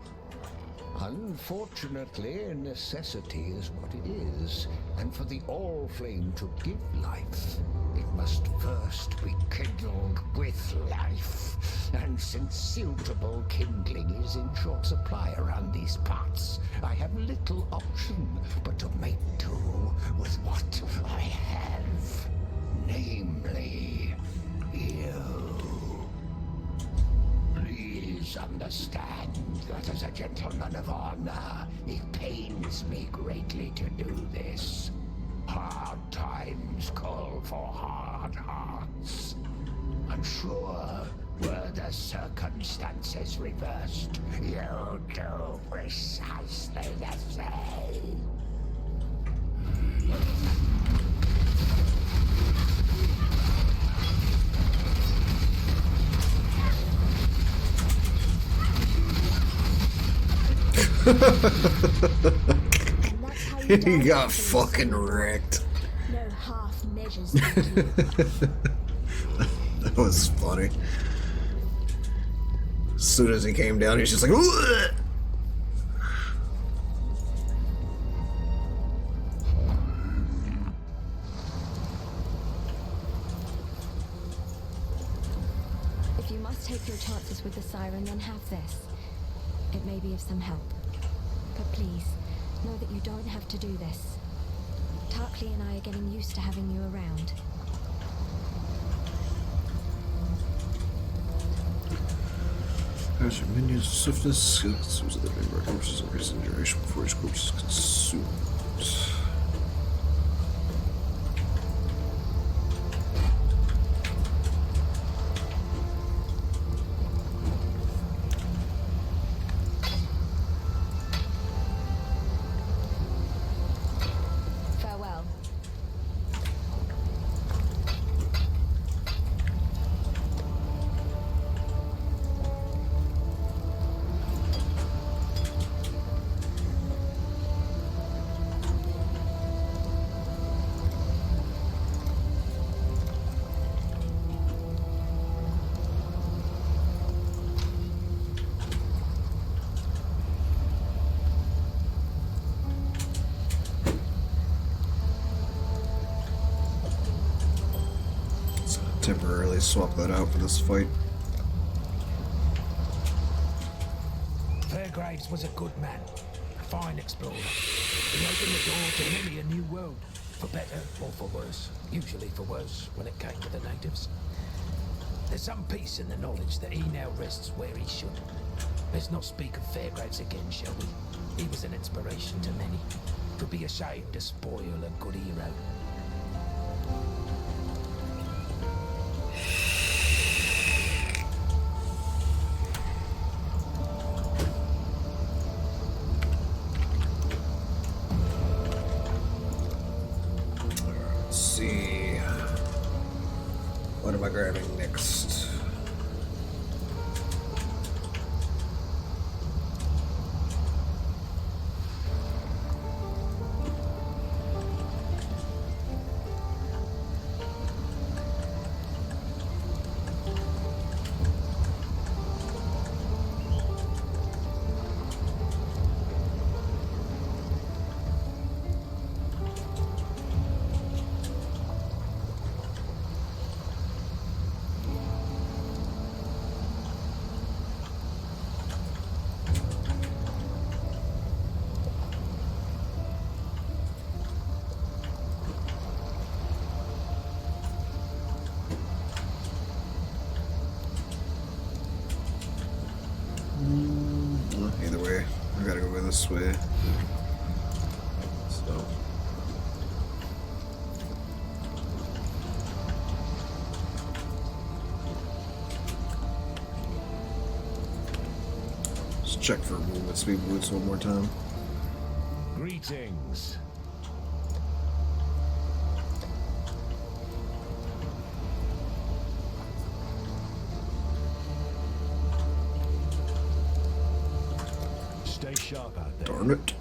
Unfortunately, necessity is what it is, and for the All-Flame to give life, it must first be kindled with life. And since suitable kindling is in short supply around these parts, I have little option but to make do with what I have, namely, you. Please understand that as a gentleman of honor, it pains me greatly to do this. I times call for hard hearts. I'm sure, were the circumstances reversed, you'll do precisely the same. He got fucking wrecked. No half measures. That was funny. As soon as he came down, he's just like, "Ugh!" If you must take your chances with the siren, then have this. It may be of some help. But please, know that you don't have to do this. Tarkley and I are getting used to having you around. As your minions' swiftness, skills of the member corpses increase in duration before each corpse is consumed. Farewell. Temporarily swap that out for this fight. Fairgraves was a good man, a fine explorer. He opened the door to many a new world, for better or for worse. Usually for worse when it came to the natives. There's some peace in the knowledge that he now rests where he should. Let's not speak of Fairgraves again, shall we? He was an inspiration to many. Could be a shame to spoil a good hero. Let's see. What am I grabbing next? Either way, I gotta go this way. So. Let's check for movement speed boots one more time. Greetings. Stay sharp out there. Darn it.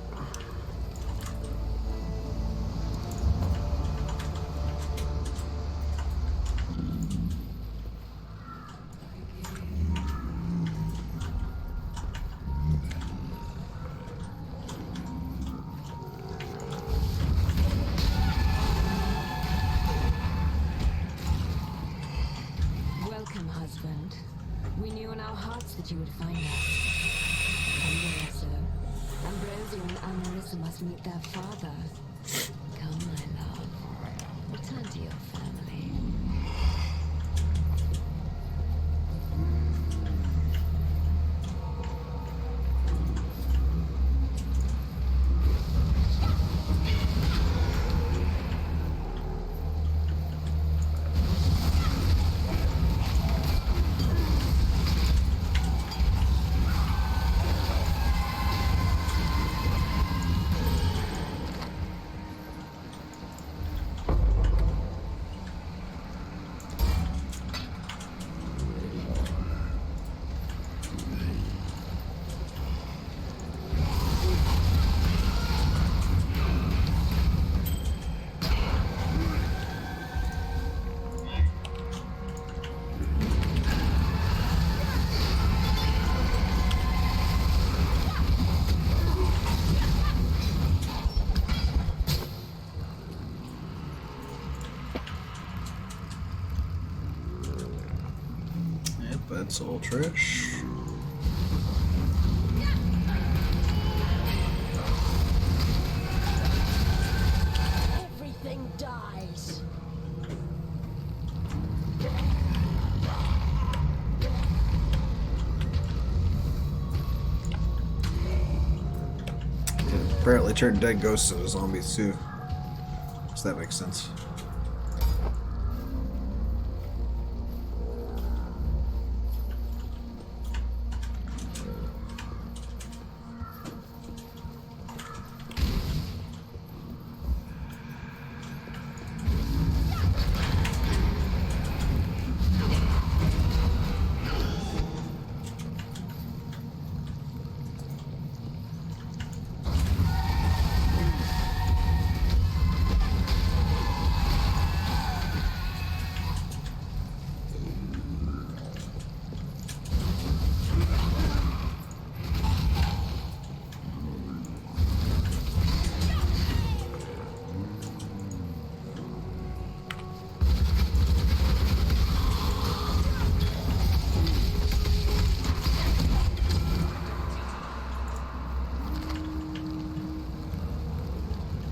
Welcome, husband. We knew in our hearts that you would find us. And also, Ambrosio and Marissa must meet their father. Come, my love. Return to your family. That's all trash. Everything dies. Apparently turned dead ghosts into zombies too. So that makes sense.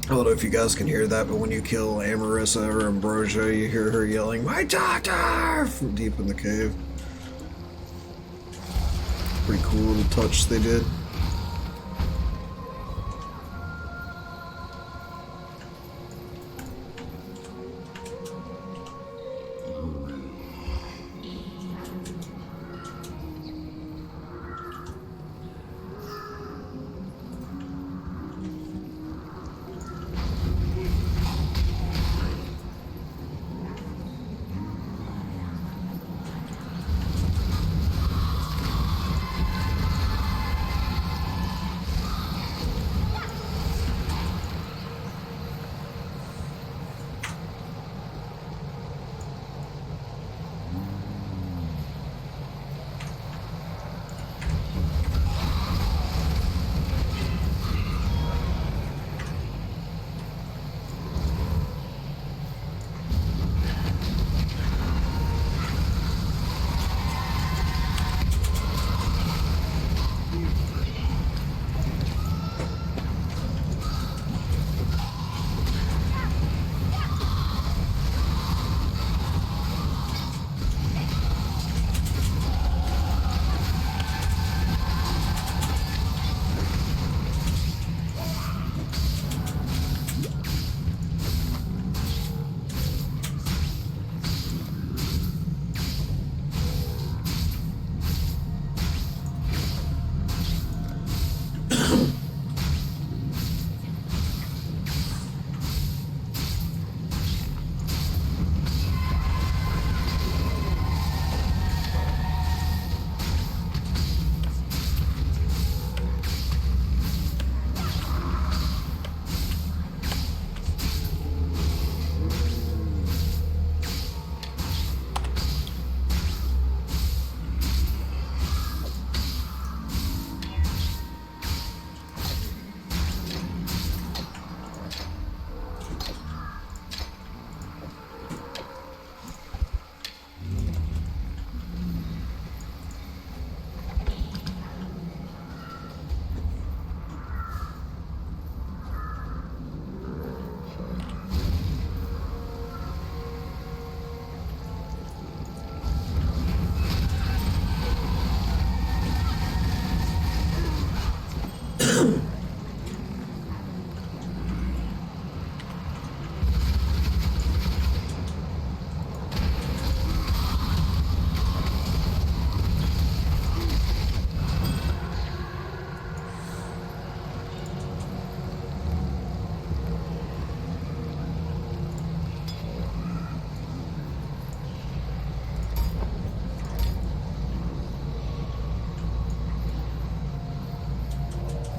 I don't know if you guys can hear that, but when you kill Amarissa or Ambrosia, you hear her yelling, "My daughter!" from deep in the cave. Pretty cool little touch they did.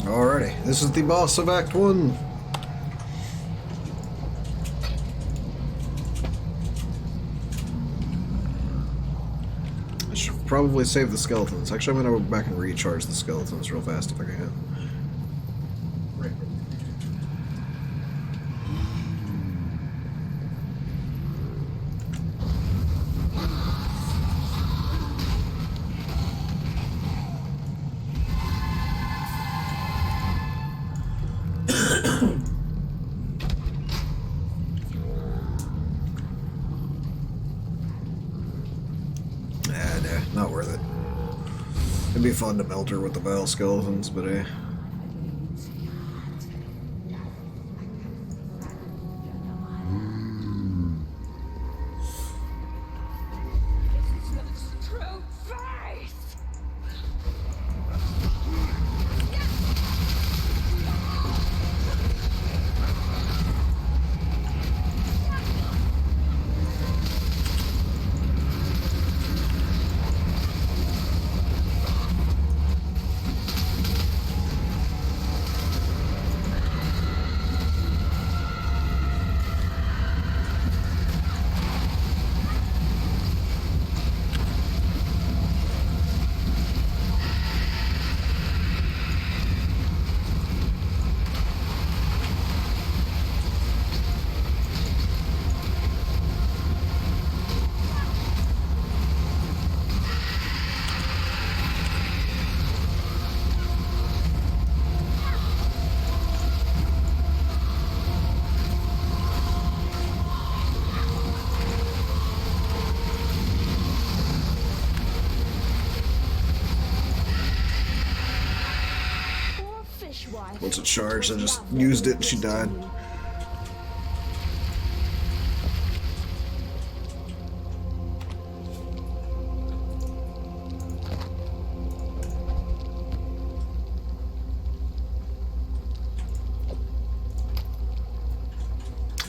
Alrighty, this is the boss of Act 1. I should probably save the skeletons. Actually, I'm gonna go back and recharge the skeletons real fast if I can. It'd be fun to melt her with the vile skeletons, but once it charged, I just used it and she died.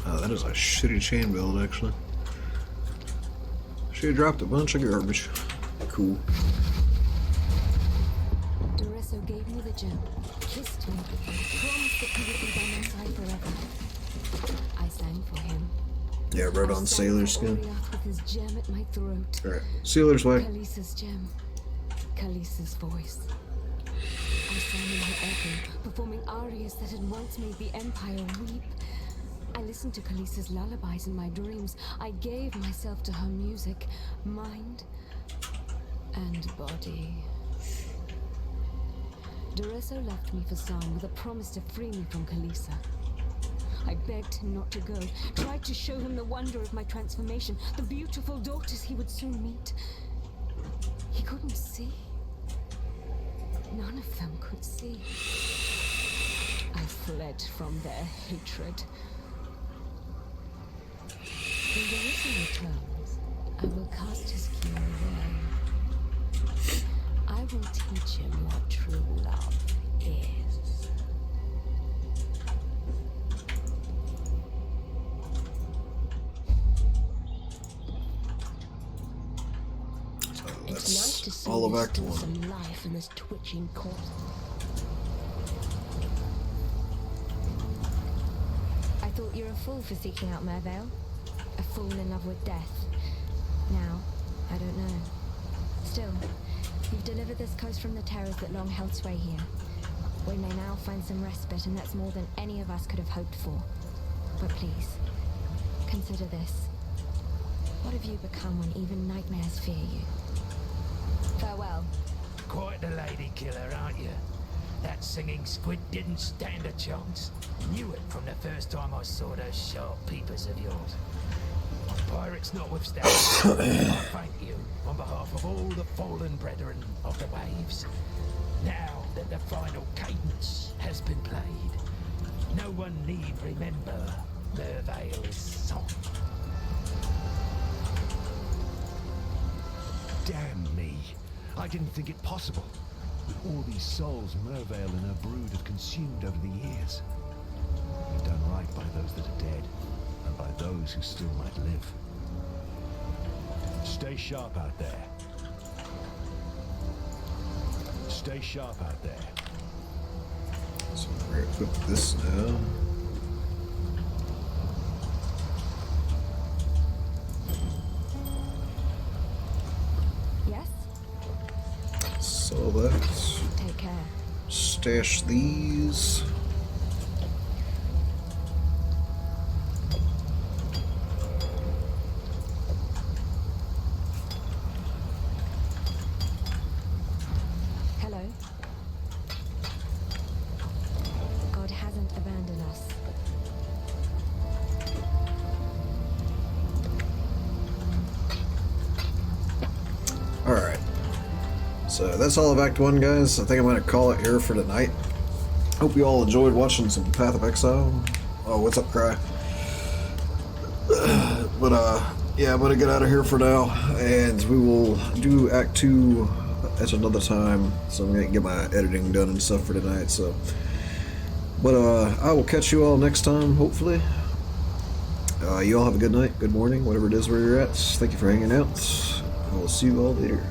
Oh, that is a shitty chain build, actually. She dropped a bunch of garbage. Cool. Doresso gave me the gem, kissed me, promised that he would be by my side forever. I sang for him. Yeah, wrote on sailor skin. With his gem at my throat. Alright, sailor's way. Khaleesi's gem, Khaleesi's voice. I sang in her echo, performing arias that had once made the Empire weep. I listened to Khaleesi's lullabies in my dreams. I gave myself to her music, mind and body. Doresso left me for San with a promise to free me from Khaleesi. I begged him not to go, tried to show him the wonder of my transformation, the beautiful daughters he would soon meet. He couldn't see. None of them could see. I fled from their hatred. When Doresso returns, I will cast his cure away. I will teach him what true love is. So It's nice to see all of there's Act still 1. some life in this twitching corpse. I thought you were a fool for seeking out Mervale. A fool in love with death. Now, I don't know. Still, you've delivered this coast from the terrors that long held sway here. We may now find some respite, and that's more than any of us could have hoped for. But please, consider this. What have you become when even nightmares fear you? Farewell. Quite the lady killer, aren't you? That singing squid didn't stand a chance. Knew it from the first time I saw those sharp peepers of yours. Pirates notwithstanding, I thank you on behalf of all the fallen brethren of the waves. Now that the final cadence has been played, no one need remember Mervale's song. Damn me. I didn't think it possible. All these souls Mervale and her brood have consumed over the years. You've done right by those that are dead, and by those who still might live. Stay sharp out there. Stay sharp out there. So we're gonna equip this now. Yes? So let's Take care. stash these. Hello. God hasn't abandoned us. Alright. So that's all of Act 1, guys. I think I'm going to call it here for tonight. Hope you all enjoyed watching some Path of Exile. Oh, what's up, Cry? But, yeah, I'm going to get out of here for now, and we will do Act 2 at another time. So I'm going to get my editing done and stuff for tonight, so. But, I will catch you all next time, hopefully. You all have a good night, good morning, whatever it is where you're at. Thank you for hanging out. I will see you all later.